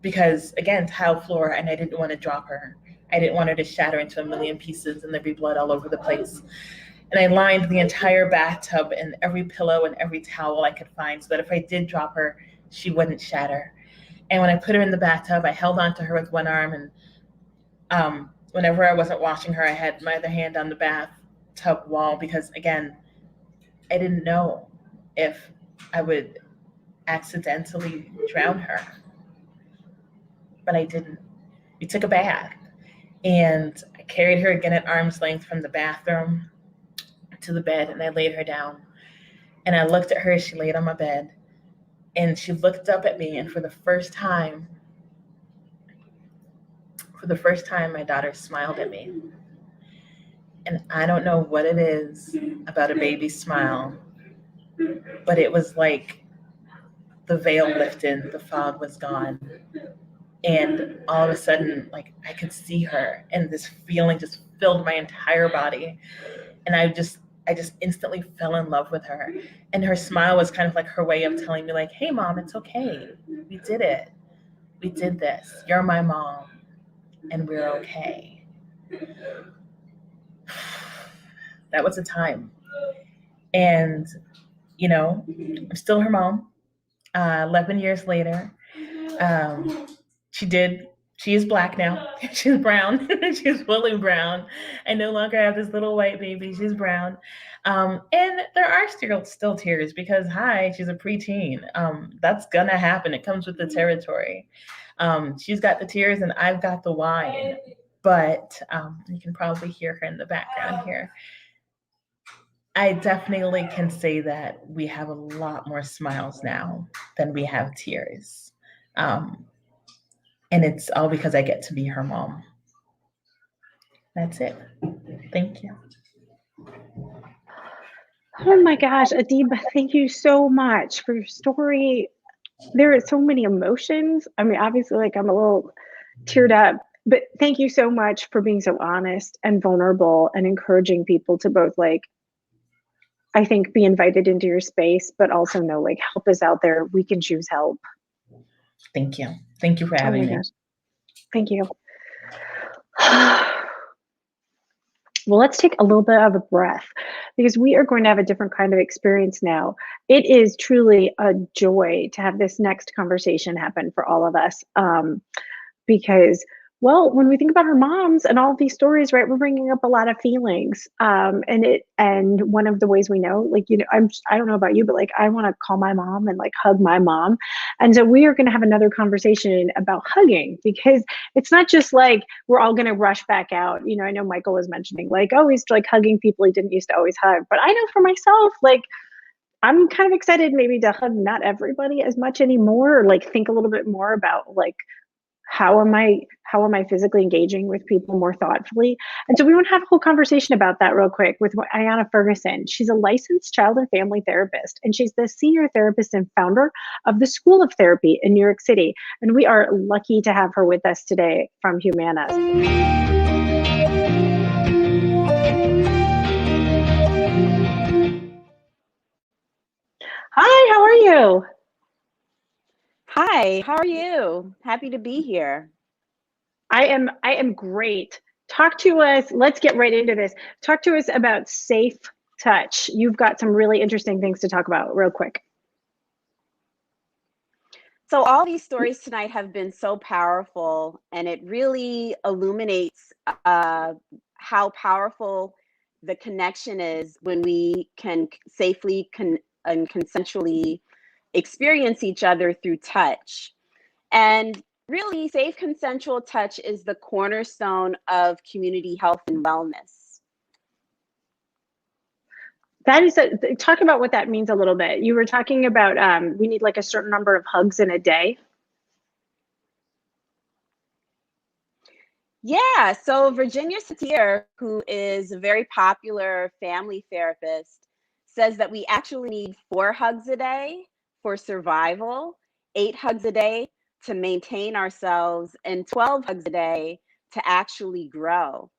Because again, tile floor, and I didn't want to drop her. I didn't want her to shatter into a million pieces and there'd be blood all over the place. And I lined the entire bathtub and every pillow and every towel I could find so that if I did drop her, she wouldn't shatter. And when I put her in the bathtub, I held onto her with one arm, and whenever I wasn't washing her, I had my other hand on the bathtub wall because, again, I didn't know if I would accidentally drown her. But I didn't. We took a bath, and I carried her again at arm's length from the bathroom to the bed, and I laid her down. And I looked at her as she laid on my bed, and she looked up at me, and for the first time, my daughter smiled at me. And I don't know what it is about a baby's smile, but it was like the veil lifted, the fog was gone. And all of a sudden, like, I could see her, and this feeling just filled my entire body. And I just instantly fell in love with her. And her smile was kind of like her way of telling me, like, hey, Mom, it's okay. We did it. We did this. You're my mom, and we're okay. That was a time. And, I'm still her mom. 11 years later, she is Black now. She's brown. She's fully brown. I no longer have this little white baby. She's brown. And there are still tears because, she's a preteen. That's going to happen. It comes with the territory. She's got the tears and I've got the wine. But you can probably hear her in the background here. I definitely can say that we have a lot more smiles now than we have tears. And it's all because I get to be her mom. That's it. Thank you. Oh my gosh, Adeba, thank you so much for your story. There are so many emotions. I mean, obviously, like, I'm a little teared up, but thank you so much for being so honest and vulnerable and encouraging people to both, like, I think, be invited into your space, but also know, like, help is out there. We can choose help. Thank you. Thank you for having me. Gosh. Thank you. Well, let's take a little bit of a breath because we are going to have a different kind of experience now. It is truly a joy to have this next conversation happen for all of us, because Well, when we think about our moms and all of these stories, right, we're bringing up a lot of feelings. And one of the ways we know, like, I don't know about you, but like, I want to call my mom and like hug my mom. And so we are going to have another conversation about hugging, because it's not just like we're all going to rush back out. I know Michael was mentioning like, oh, he's like hugging people he didn't used to always hug. But I know for myself, like, I'm kind of excited maybe to hug not everybody as much anymore, or like think a little bit more about like, how am I physically engaging with people more thoughtfully? And so we want to have a whole conversation about that real quick with Ayanna Ferguson. She's a licensed child and family therapist, and she's the senior therapist and founder of the School of Therapy in New York City. And we are lucky to have her with us today from Humana. Hi, how are you? Hi, how are you? Happy to be here. I am great. Talk to us. Let's get right into this. Talk to us about safe touch. You've got some really interesting things to talk about real quick. So all these stories tonight have been so powerful, and it really illuminates how powerful the connection is when we can safely and consensually experience each other through touch. And really, safe consensual touch is the cornerstone of community health and wellness. That is talk about what that means a little bit. You were talking about we need like a certain number of hugs in a day. Yeah, so Virginia Satir, who is a very popular family therapist, says that we actually need 4 hugs a day for survival, 8 hugs a day to maintain ourselves, and 12 hugs a day to actually grow.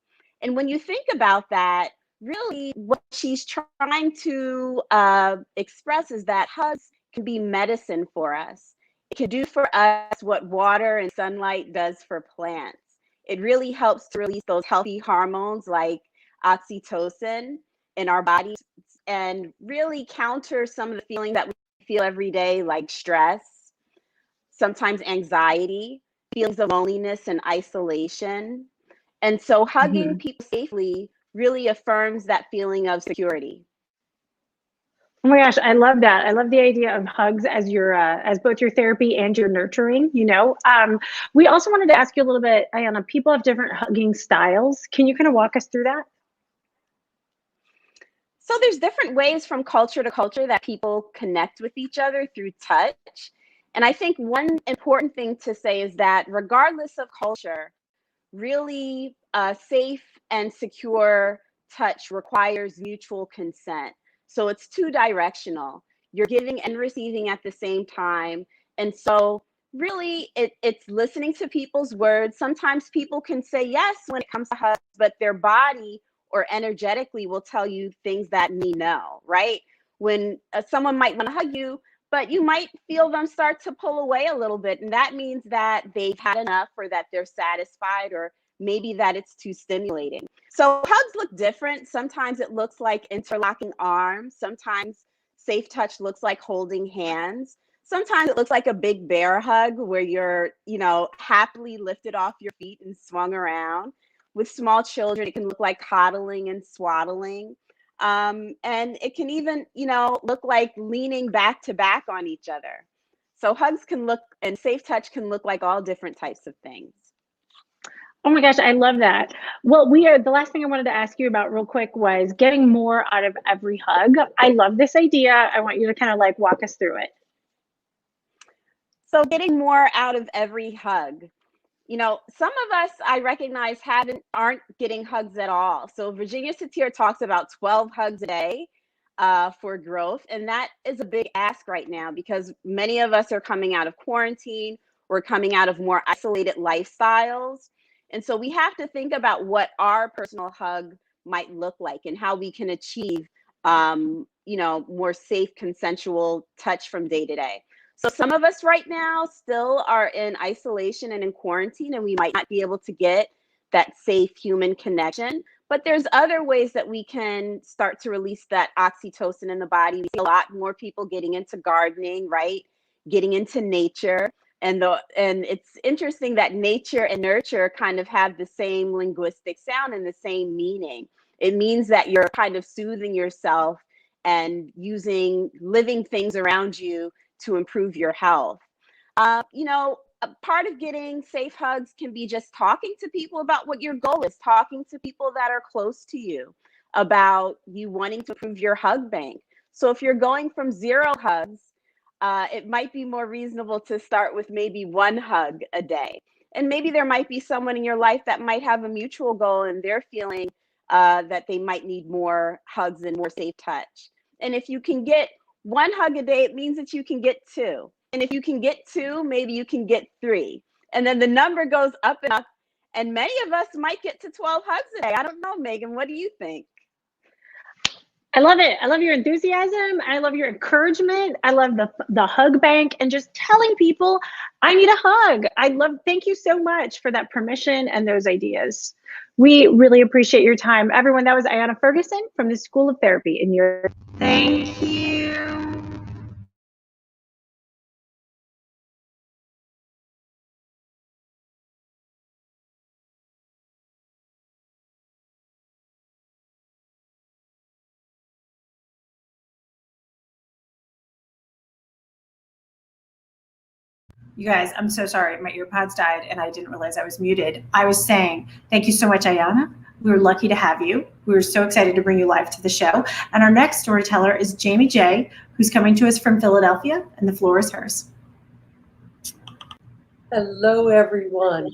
And when you think about that, really what she's trying to express is that hugs can be medicine for us. It can do for us what water and sunlight does for plants. It really helps to release those healthy hormones like oxytocin in our bodies, and really counter some of the feeling that we feel every day, like stress, sometimes anxiety, feelings of loneliness and isolation. And so hugging people safely really affirms that feeling of security. Oh my gosh, I love that. I love the idea of hugs as your as both your therapy and your nurturing. We also wanted to ask you a little bit, Ayanna. People have different hugging styles. Can you kind of walk us through that? So there's different ways from culture to culture that people connect with each other through touch. And I think one important thing to say is that regardless of culture, really safe and secure touch requires mutual consent. So it's 2-directional. You're giving and receiving at the same time. And so really it's listening to people's words. Sometimes people can say yes when it comes to hugs, but their body or energetically will tell you things that mean no, right? When someone might want to hug you, but you might feel them start to pull away a little bit. And that means that they've had enough, or that they're satisfied, or maybe that it's too stimulating. So hugs look different. Sometimes it looks like interlocking arms. Sometimes safe touch looks like holding hands. Sometimes it looks like a big bear hug where you're, happily lifted off your feet and swung around. With small children, it can look like coddling and swaddling. And it can even, look like leaning back to back on each other. So hugs can look, and safe touch can look like all different types of things. Oh my gosh, I love that. Well, the last thing I wanted to ask you about real quick was getting more out of every hug. I love this idea. I want you to kind of like walk us through it. So getting more out of every hug. Some of us I recognize aren't getting hugs at all. So Virginia Satir talks about 12 hugs a day for growth. And that is a big ask right now, because many of us are coming out of quarantine. We're coming out of more isolated lifestyles. And so we have to think about what our personal hug might look like and how we can achieve, more safe, consensual touch from day to day. So some of us right now still are in isolation and in quarantine, and we might not be able to get that safe human connection. But there's other ways that we can start to release that oxytocin in the body. We see a lot more people getting into gardening, right? Getting into nature. And it's interesting that nature and nurture kind of have the same linguistic sound and the same meaning. It means that you're kind of soothing yourself and using living things around you to improve your health. A part of getting safe hugs can be just talking to people about what your goal is, talking to people that are close to you about you wanting to improve your hug bank. So if you're going from 0 hugs, it might be more reasonable to start with maybe 1 hug a day. And maybe there might be someone in your life that might have a mutual goal and they're feeling that they might need more hugs and more safe touch. And if you can get 1 hug a day, it means that you can get 2. And if you can get 2, maybe you can get 3. And then the number goes up and up. And many of us might get to 12 hugs a day. I don't know, Megan, what do you think? I love it. I love your enthusiasm. I love your encouragement. I love the hug bank and just telling people I need a hug. Thank you so much for that permission and those ideas. We really appreciate your time. Everyone, that was Ayanna Ferguson from the School of Therapy in New York. Thank you. You guys, I'm so sorry. My earpods died and I didn't realize I was muted. I was saying, thank you so much, Ayanna. We were lucky to have you. We were so excited to bring you live to the show. And our next storyteller is Jamie J., who's coming to us from Philadelphia, and the floor is hers. Hello, everyone.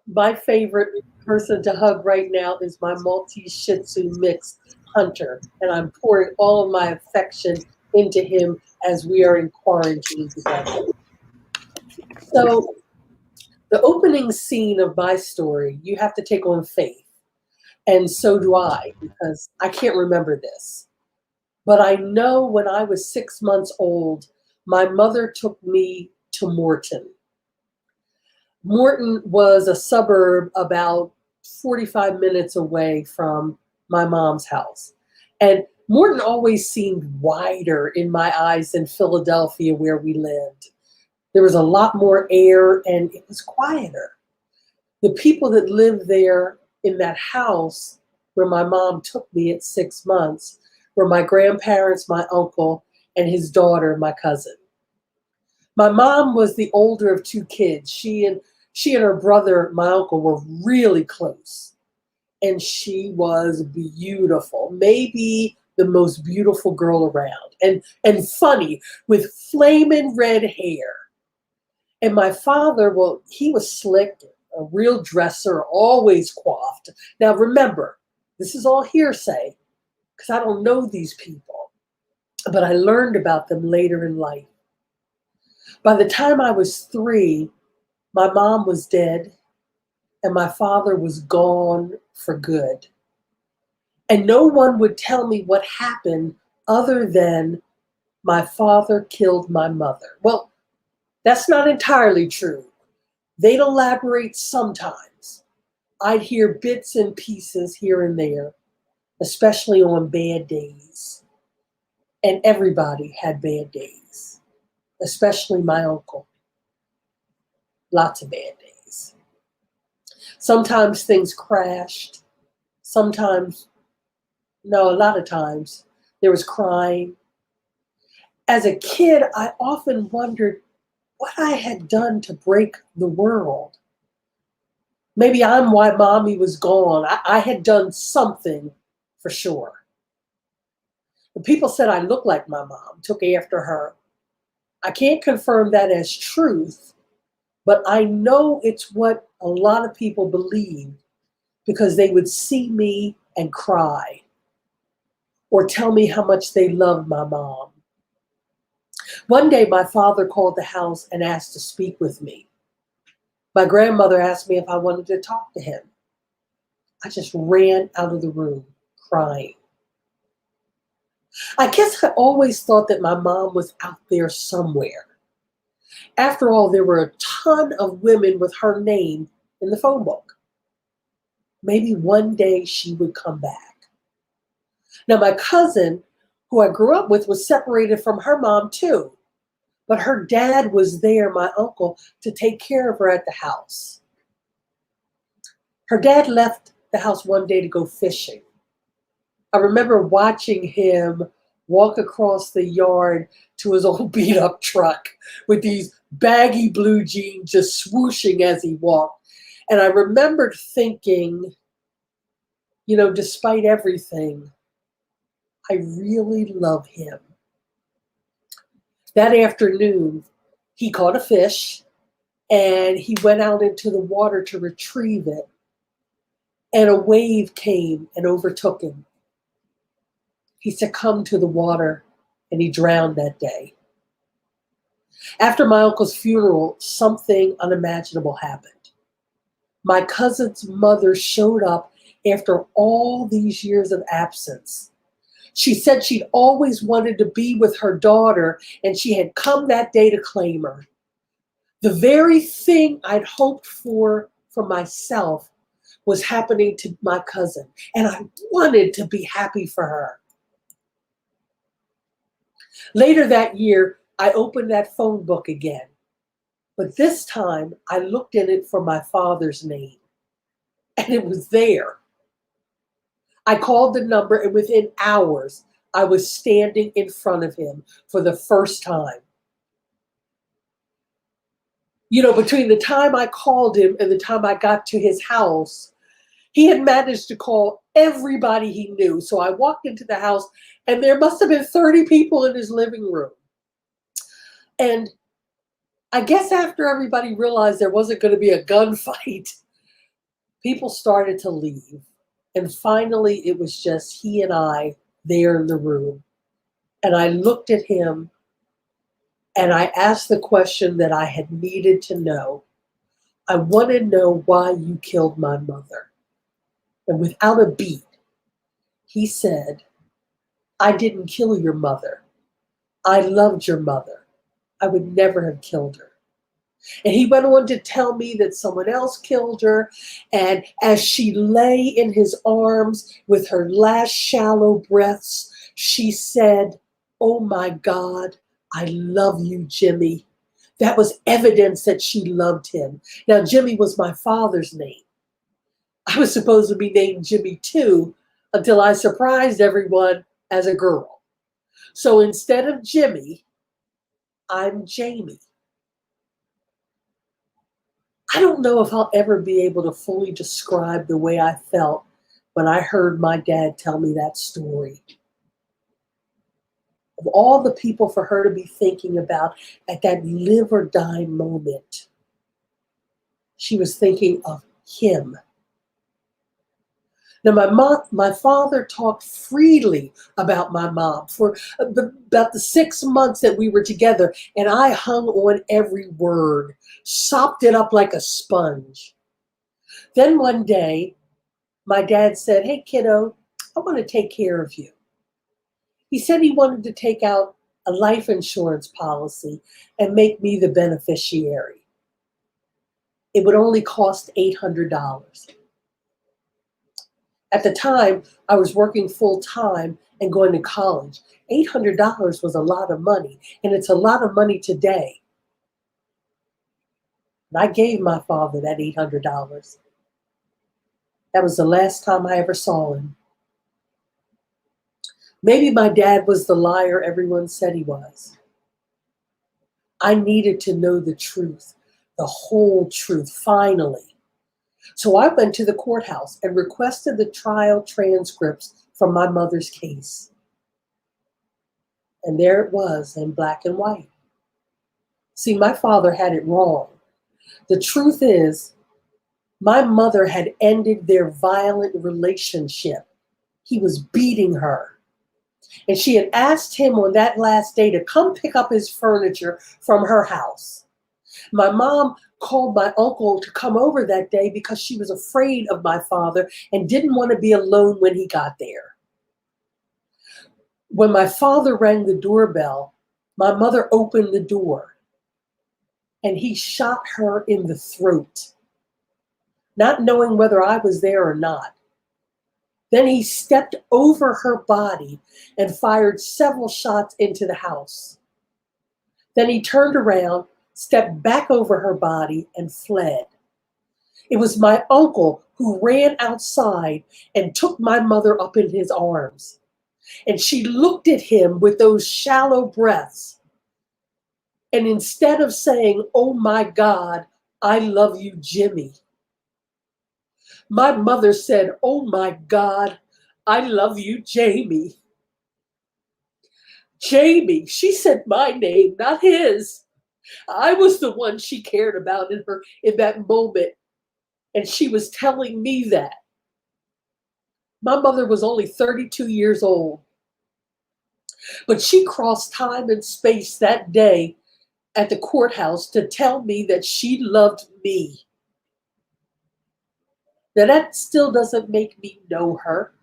My favorite person to hug right now is my Maltese Shih Tzu mix, Hunter, and I'm pouring all of my affection into him as we are in quarantine together. So the opening scene of my story, you have to take on faith. And so do I, because I can't remember this. But I know when I was 6 months old, my mother took me to Morton. Morton was a suburb about 45 minutes away from my mom's house. And Morton always seemed wider in my eyes than Philadelphia, where we lived. There was a lot more air and it was quieter. The people that lived there in that house where my mom took me at 6 months were my grandparents, my uncle, and his daughter, my cousin. My mom was the older of 2 kids. She and her brother, my uncle, were really close. And she was beautiful, maybe the most beautiful girl around, and funny, with flaming red hair. And my father, well, he was slick, a real dresser, always coiffed. Now remember, this is all hearsay, because I don't know these people, but I learned about them later in life. By the time I was 3, my mom was dead and my father was gone for good. And no one would tell me what happened other than my father killed my mother. Well, that's not entirely true. They'd elaborate sometimes. I'd hear bits and pieces here and there, especially on bad days. And everybody had bad days, especially my uncle. Lots of bad days. Sometimes things crashed. A lot of times there was crying. As a kid, I often wondered what I had done to break the world. Maybe I'm why mommy was gone. I had done something for sure. The people said I looked like my mom, took after her. I can't confirm that as truth, but I know it's what a lot of people believed because they would see me and cry or tell me how much they loved my mom. One day, my father called the house and asked to speak with me. My grandmother asked me if I wanted to talk to him. I just ran out of the room crying. I guess I always thought that my mom was out there somewhere. After all, there were a ton of women with her name in the phone book. Maybe one day she would come back. Now, my cousin, who I grew up with, was separated from her mom too. But her dad was there, my uncle, to take care of her at the house. Her dad left the house one day to go fishing. I remember watching him walk across the yard to his old beat up truck with these baggy blue jeans just swooshing as he walked. And I remembered thinking, despite everything, I really love him. That afternoon, he caught a fish and he went out into the water to retrieve it. And a wave came and overtook him. He succumbed to the water and he drowned that day. After my uncle's funeral, something unimaginable happened. My cousin's mother showed up after all these years of absence. She said she'd always wanted to be with her daughter, and she had come that day to claim her. The very thing I'd hoped for myself was happening to my cousin, and I wanted to be happy for her. Later that year, I opened that phone book again, but this time I looked in it for my father's name, and it was there. I called the number, and within hours, I was standing in front of him for the first time. Between the time I called him and the time I got to his house, he had managed to call everybody he knew. So I walked into the house, and there must have been 30 people in his living room. And I guess after everybody realized there wasn't going to be a gunfight, people started to leave. And finally, it was just he and I there in the room. And I looked at him and I asked the question that I had needed to know. I want to know why you killed my mother. And without a beat, he said, I didn't kill your mother. I loved your mother. I would never have killed her. And he went on to tell me that someone else killed her. And as she lay in his arms with her last shallow breaths, she said, oh my God, I love you, Jimmy. That was evidence that she loved him. Now, Jimmy was my father's name. I was supposed to be named Jimmy too, until I surprised everyone as a girl. So instead of Jimmy, I'm Jamie. I don't know if I'll ever be able to fully describe the way I felt when I heard my dad tell me that story. Of all the people for her to be thinking about at that live or die moment, she was thinking of him. Now, my father talked freely about my mom for about the 6 months that we were together, and I hung on every word, sopped it up like a sponge. Then one day, my dad said, hey, kiddo, I want to take care of you. He said he wanted to take out a life insurance policy and make me the beneficiary. It would only cost $800. At the time, I was working full time and going to college. $800 was a lot of money, and it's a lot of money today. And I gave my father that $800. That was the last time I ever saw him. Maybe my dad was the liar everyone said he was. I needed to know the truth, the whole truth, finally. So I went to the courthouse and requested the trial transcripts from my mother's case. And there it was in black and white. See, my father had it wrong. The truth is, my mother had ended their violent relationship. He was beating her. And she had asked him on that last day to come pick up his furniture from her house. My mom called my uncle to come over that day because she was afraid of my father and didn't want to be alone when he got there. When my father rang the doorbell, my mother opened the door and he shot her in the throat, not knowing whether I was there or not. Then he stepped over her body and fired several shots into the house. Then he turned around, stepped back over her body, and fled. It was my uncle who ran outside and took my mother up in his arms. And she looked at him with those shallow breaths. And instead of saying, "Oh my God, I love you, Jimmy," my mother said, "Oh my God, I love you, Jamie." Jamie, she said my name, not his. I was the one she cared about in that moment. And she was telling me that. My mother was only 32 years old. But she crossed time and space that day at the courthouse to tell me that she loved me. Now that still doesn't make me know her.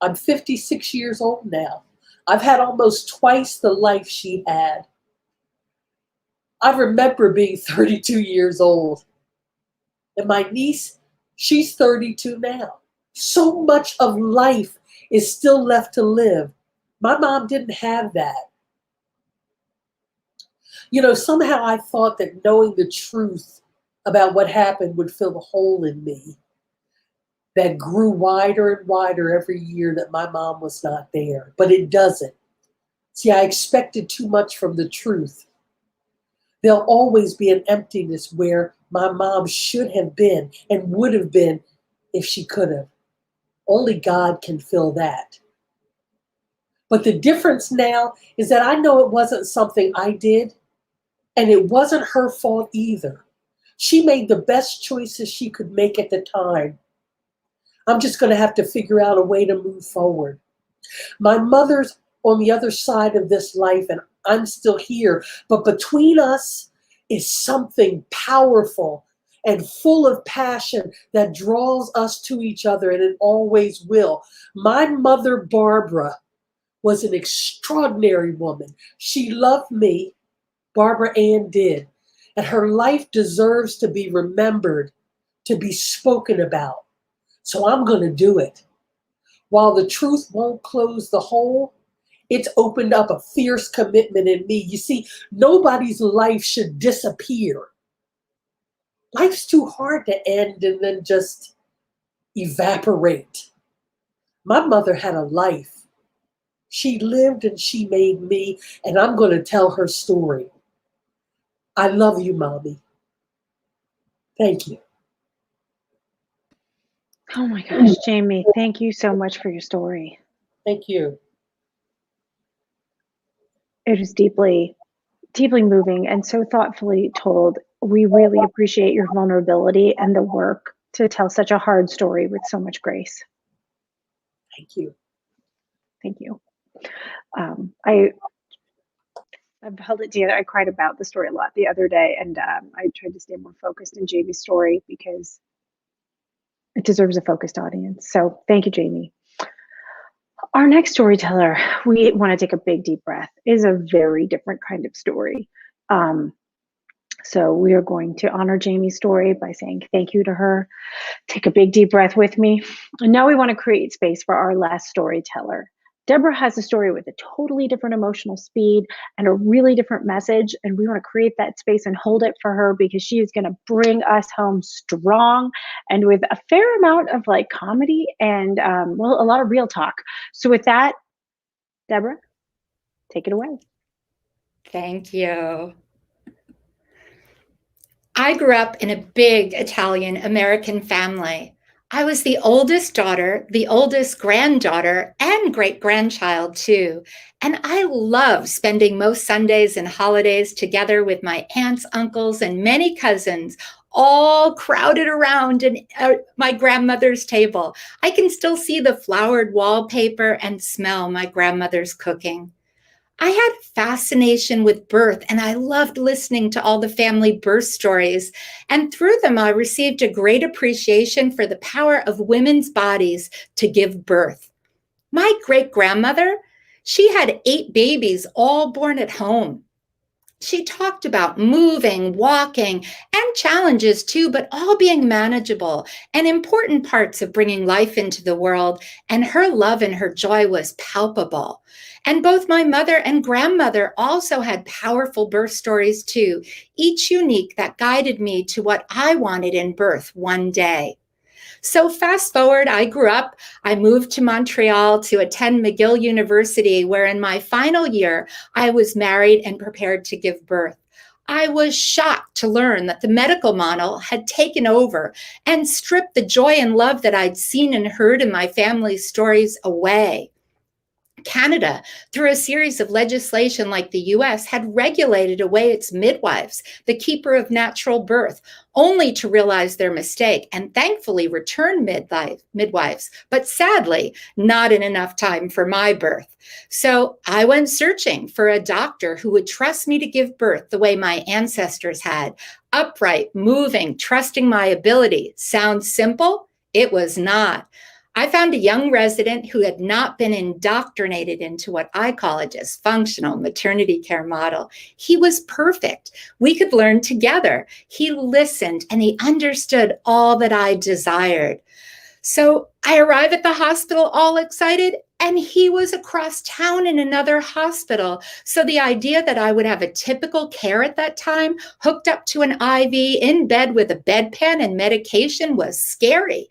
I'm 56 years old now. I've had almost twice the life she had. I remember being 32 years old. And my niece, she's 32 now. So much of life is still left to live. My mom didn't have that. You know, somehow I thought that knowing the truth about what happened would fill the hole in me that grew wider and wider every year that my mom was not there. But it doesn't. See, I expected too much from the truth. There'll always be an emptiness where my mom should have been and would have been if she could have. Only God can fill that. But the difference now is that I know it wasn't something I did, and it wasn't her fault either. She made the best choices she could make at the time. I'm just going to have to figure out a way to move forward. My mother's on the other side of this life, and I'm still here. But between us is something powerful and full of passion that draws us to each other, and it always will. My mother, Barbara, was an extraordinary woman. She loved me. Barbara Ann did. And her life deserves to be remembered, to be spoken about. So I'm going to do it. While the truth won't close the hole, it's opened up a fierce commitment in me. You see, nobody's life should disappear. Life's too hard to end and then just evaporate. My mother had a life. She lived and she made me, and I'm going to tell her story. I love you, Mommy. Thank you. Oh my gosh, Jamie, thank you so much for your story. Thank you. It is deeply, deeply moving and so thoughtfully told. We really appreciate your vulnerability and the work to tell such a hard story with so much grace. Thank you. Thank you. I've held it together. I cried about the story a lot the other day, and I tried to stay more focused in Jamie's story because it deserves a focused audience. So thank you, Jamie. Our next storyteller, we want to take a big, deep breath, is a very different kind of story. So we are going to honor Jamie's story by saying thank you to her. Take a big, deep breath with me. And now we want to create space for our last storyteller. Deborah has a story with a totally different emotional speed and a really different message. And we want to create that space and hold it for her because she is going to bring us home strong and with a fair amount of like comedy and a lot of real talk. So with that, Deborah, take it away. Thank you. I grew up in a big Italian American family. I was the oldest daughter, the oldest granddaughter, and great-grandchild too. And I love spending most Sundays and holidays together with my aunts, uncles, and many cousins, all crowded around my grandmother's table. I can still see the flowered wallpaper and smell my grandmother's cooking. I had fascination with birth, and I loved listening to all the family birth stories. And through them, I received a great appreciation for the power of women's bodies to give birth. My great-grandmother, she had 8 babies, all born at home. She talked about moving, walking, and challenges too, but all being manageable and important parts of bringing life into the world. And her love and her joy was palpable. And both my mother and grandmother also had powerful birth stories too, each unique that guided me to what I wanted in birth one day. So fast forward, I grew up, I moved to Montreal to attend McGill University, where in my final year, I was married and prepared to give birth. I was shocked to learn that the medical model had taken over and stripped the joy and love that I'd seen and heard in my family's stories away. Canada, through a series of legislation like the US, had regulated away its midwives, the keeper of natural birth, only to realize their mistake and thankfully return midwives, but sadly, not in enough time for my birth. So I went searching for a doctor who would trust me to give birth the way my ancestors had, upright, moving, trusting my ability. Sounds simple? It was not. I found a young resident who had not been indoctrinated into what I call a dysfunctional maternity care model. He was perfect. We could learn together. He listened and he understood all that I desired. So I arrive at the hospital all excited, and he was across town in another hospital. So the idea that I would have a typical care at that time, hooked up to an IV, in bed with a bedpan and medication, was scary.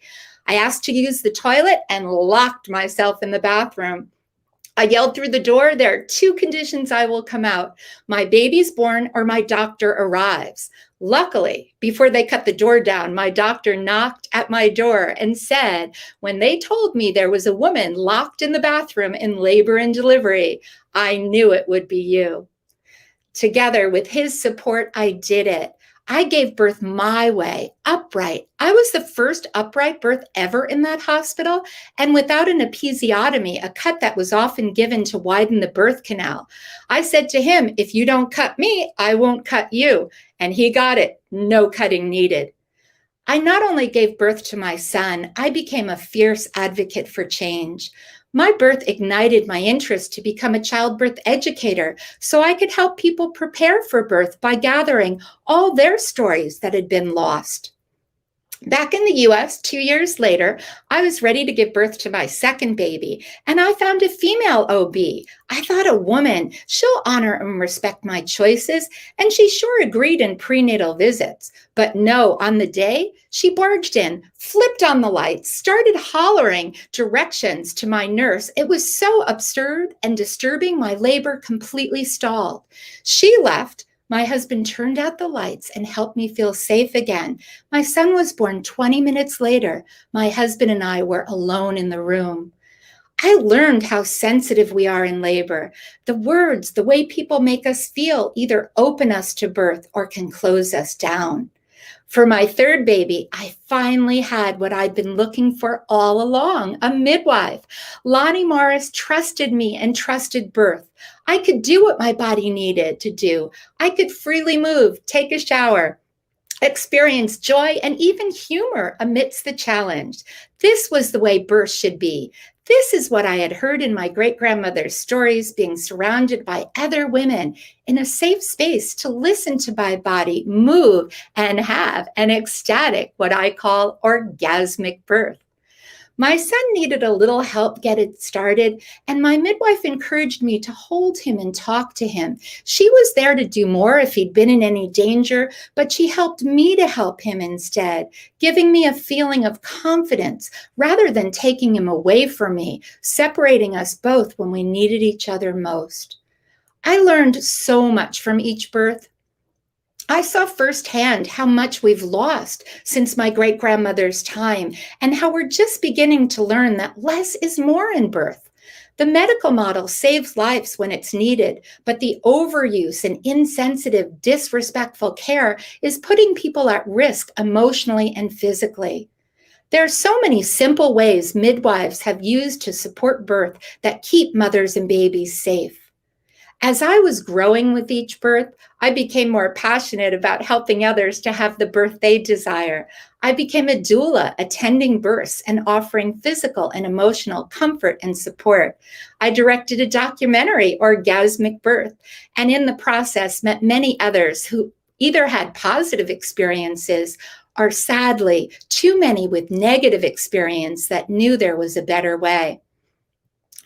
I asked to use the toilet and locked myself in the bathroom. I yelled through the door, there are two conditions I will come out. My baby's born or my doctor arrives. Luckily, before they cut the door down, my doctor knocked at my door and said, when they told me there was a woman locked in the bathroom in labor and delivery, I knew it would be you. Together with his support, I did it. I gave birth my way, upright. I was the first upright birth ever in that hospital, and without an episiotomy, a cut that was often given to widen the birth canal. I said to him, if you don't cut me, I won't cut you. And he got it. No cutting needed. I not only gave birth to my son, I became a fierce advocate for change. My birth ignited my interest to become a childbirth educator so I could help people prepare for birth by gathering all their stories that had been lost. Back in the US, 2 years later, I was ready to give birth to my second baby, and I found a female OB. I thought, a woman, she'll honor and respect my choices, and she sure agreed in prenatal visits. But no, on the day, she barged in, flipped on the lights, started hollering directions to my nurse. It was so absurd and disturbing, my labor completely stalled. She left. My husband turned out the lights and helped me feel safe again. My son was born 20 minutes later. My husband and I were alone in the room. I learned how sensitive we are in labor. The words, the way people make us feel, either open us to birth or can close us down. For my third baby, I finally had what I'd been looking for all along, a midwife. Lonnie Morris trusted me and trusted birth. I could do what my body needed to do. I could freely move, take a shower, experience joy and even humor amidst the challenge. This was the way birth should be. This is what I had heard in my great-grandmother's stories, being surrounded by other women in a safe space to listen to my body move and have an ecstatic, what I call orgasmic birth. My son needed a little help get it started, and my midwife encouraged me to hold him and talk to him. She was there to do more if he'd been in any danger, but she helped me to help him instead, giving me a feeling of confidence rather than taking him away from me, separating us both when we needed each other most. I learned so much from each birth. I saw firsthand how much we've lost since my great-grandmother's time and how we're just beginning to learn that less is more in birth. The medical model saves lives when it's needed, but the overuse and insensitive, disrespectful care is putting people at risk emotionally and physically. There are so many simple ways midwives have used to support birth that keep mothers and babies safe. As I was growing with each birth, I became more passionate about helping others to have the birth they desire. I became a doula, attending births and offering physical and emotional comfort and support. I directed a documentary, Orgasmic Birth, and in the process met many others who either had positive experiences or sadly, too many with negative experience that knew there was a better way.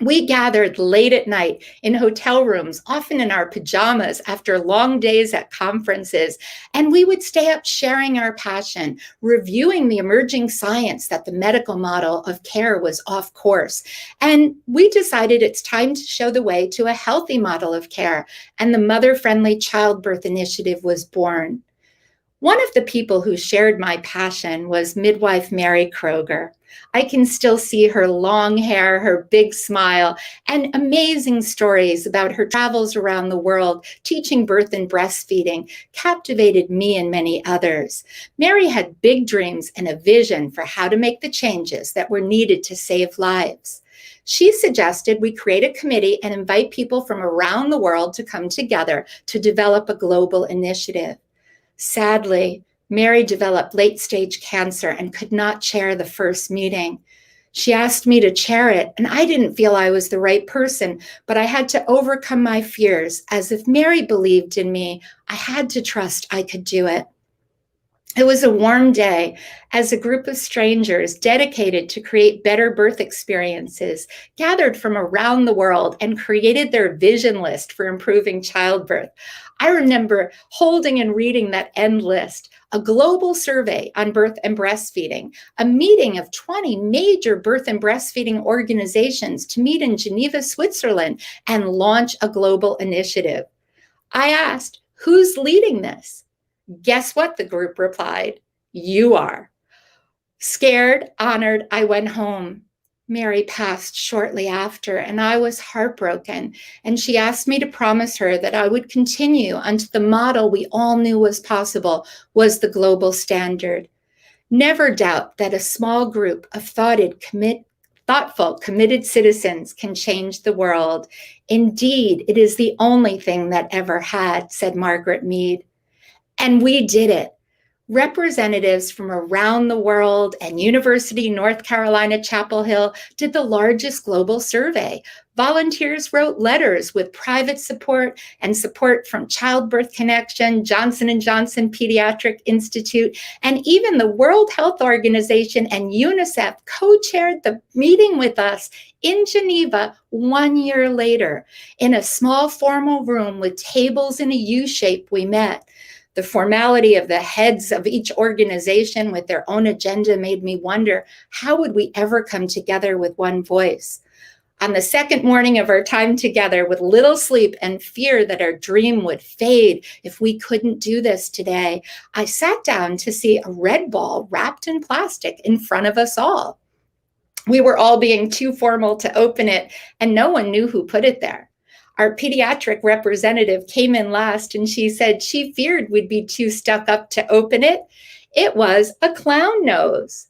We gathered late at night in hotel rooms, often in our pajamas after long days at conferences, and we would stay up sharing our passion, reviewing the emerging science that the medical model of care was off course. And we decided it's time to show the way to a healthy model of care, and the Mother-Friendly Childbirth Initiative was born. One of the people who shared my passion was midwife Mary Kroger. I can still see her long hair, her big smile, and amazing stories about her travels around the world teaching birth and breastfeeding captivated me and many others. Mary had big dreams and a vision for how to make the changes that were needed to save lives. She suggested we create a committee and invite people from around the world to come together to develop a global initiative. Sadly, Mary developed late-stage cancer and could not chair the first meeting. She asked me to chair it, and I didn't feel I was the right person, but I had to overcome my fears. As if Mary believed in me, I had to trust I could do it. It was a warm day as a group of strangers dedicated to create better birth experiences gathered from around the world and created their vision list for improving childbirth. I remember holding and reading that end list, a global survey on birth and breastfeeding, a meeting of 20 major birth and breastfeeding organizations to meet in Geneva, Switzerland, and launch a global initiative. I asked, who's leading this? Guess what? The group replied, you are. Scared, honored, I went home. Mary passed shortly after, and I was heartbroken. And she asked me to promise her that I would continue until the model we all knew was possible was the global standard. Never doubt that a small group of thoughtful, committed citizens can change the world. Indeed, it is the only thing that ever had, said Margaret Mead. And we did it. Representatives from around the world and University of North Carolina, Chapel Hill did the largest global survey. Volunteers wrote letters with private support and support from Childbirth Connection, Johnson & Johnson Pediatric Institute, and even the World Health Organization and UNICEF co-chaired the meeting with us in Geneva 1 year later. In a small formal room with tables in a U-shape, we met. The formality of the heads of each organization with their own agenda made me wonder, how would we ever come together with one voice? On the second morning of our time together, with little sleep and fear that our dream would fade if we couldn't do this today, I sat down to see a red ball wrapped in plastic in front of us all. We were all being too formal to open it, and no one knew who put it there. Our pediatric representative came in last, and she said she feared we'd be too stuck up to open it. It was a clown nose.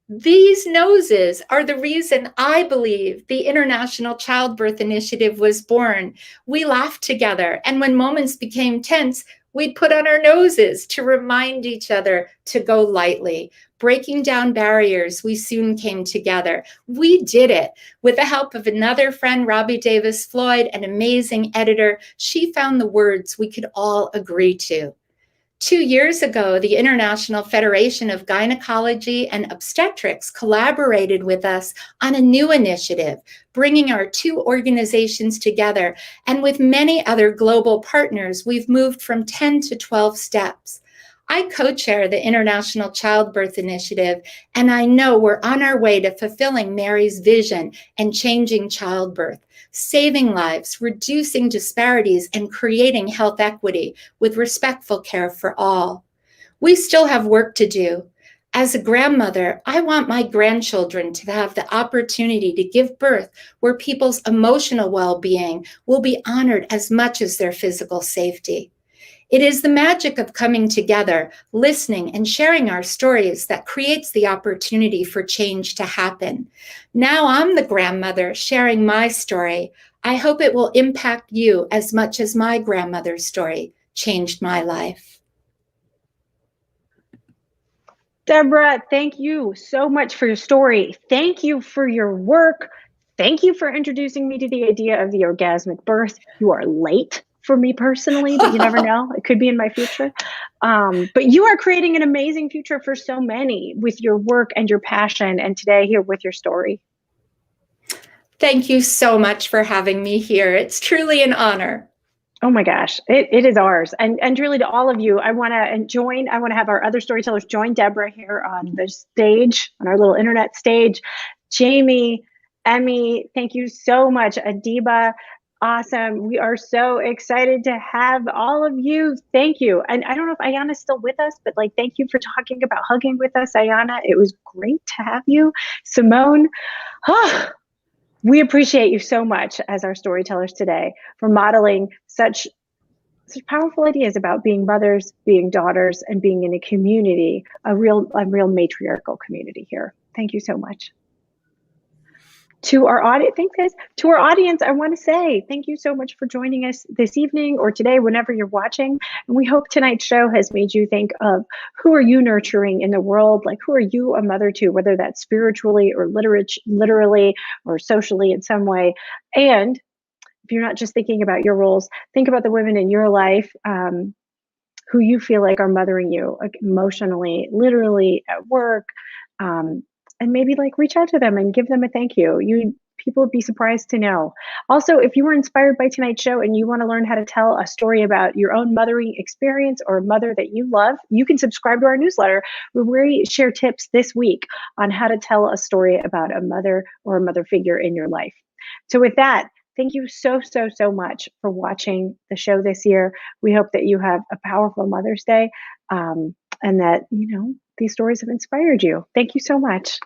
These noses are the reason I believe the International Childbirth Initiative was born. We laughed together, and when moments became tense, we'd put on our noses to remind each other to go lightly. Breaking down barriers, we soon came together. We did it. With the help of another friend, Robbie Davis Floyd, an amazing editor, she found the words we could all agree to. 2 years ago, the International Federation of Gynecology and Obstetrics collaborated with us on a new initiative, bringing our two organizations together. And with many other global partners, we've moved from 10 to 12 steps. I co-chair the International Childbirth Initiative, and I know we're on our way to fulfilling Mary's vision and changing childbirth, saving lives, reducing disparities, and creating health equity with respectful care for all. We still have work to do. As a grandmother, I want my grandchildren to have the opportunity to give birth where people's emotional well-being will be honored as much as their physical safety. It is the magic of coming together, listening, and sharing our stories that creates the opportunity for change to happen. Now I'm the grandmother sharing my story. I hope it will impact you as much as my grandmother's story changed my life. Deborah, thank you so much for your story. Thank you for your work. Thank you for introducing me to the idea of the orgasmic birth. You are late for me personally, but you never know. It could be in my future. But you are creating an amazing future for so many with your work and your passion, and today here with your story. Thank you so much for having me here. It's truly an honor. Oh my gosh, it is ours. And really to all of you, I want to have our other storytellers join Deborah here on the stage, on our little internet stage. Jamie, Emmy, thank you so much. Adeba, awesome. We are so excited to have all of you. Thank you. And I don't know if Ayanna's still with us, but thank you for talking about hugging with us, Ayanna. It was great to have you. Simone, we appreciate you so much as our storytellers today for modeling such powerful ideas about being mothers, being daughters, and being in a community, a real matriarchal community here. Thank you so much. To our audience, I want to say thank you so much for joining us this evening or today, whenever you're watching. And we hope tonight's show has made you think of who are you nurturing in the world? Who are you a mother to, whether that's spiritually or literally or socially in some way. And if you're not just thinking about your roles, think about the women in your life who you feel like are mothering you emotionally, literally at work. And maybe reach out to them and give them a thank you. People would be surprised to know. Also, if you were inspired by tonight's show and you want to learn how to tell a story about your own mothering experience or a mother that you love, you can subscribe to our newsletter where we share tips this week on how to tell a story about a mother or a mother figure in your life. So with that, thank you so much for watching the show this year. We hope that you have a powerful Mother's Day and that, these stories have inspired you. Thank you so much.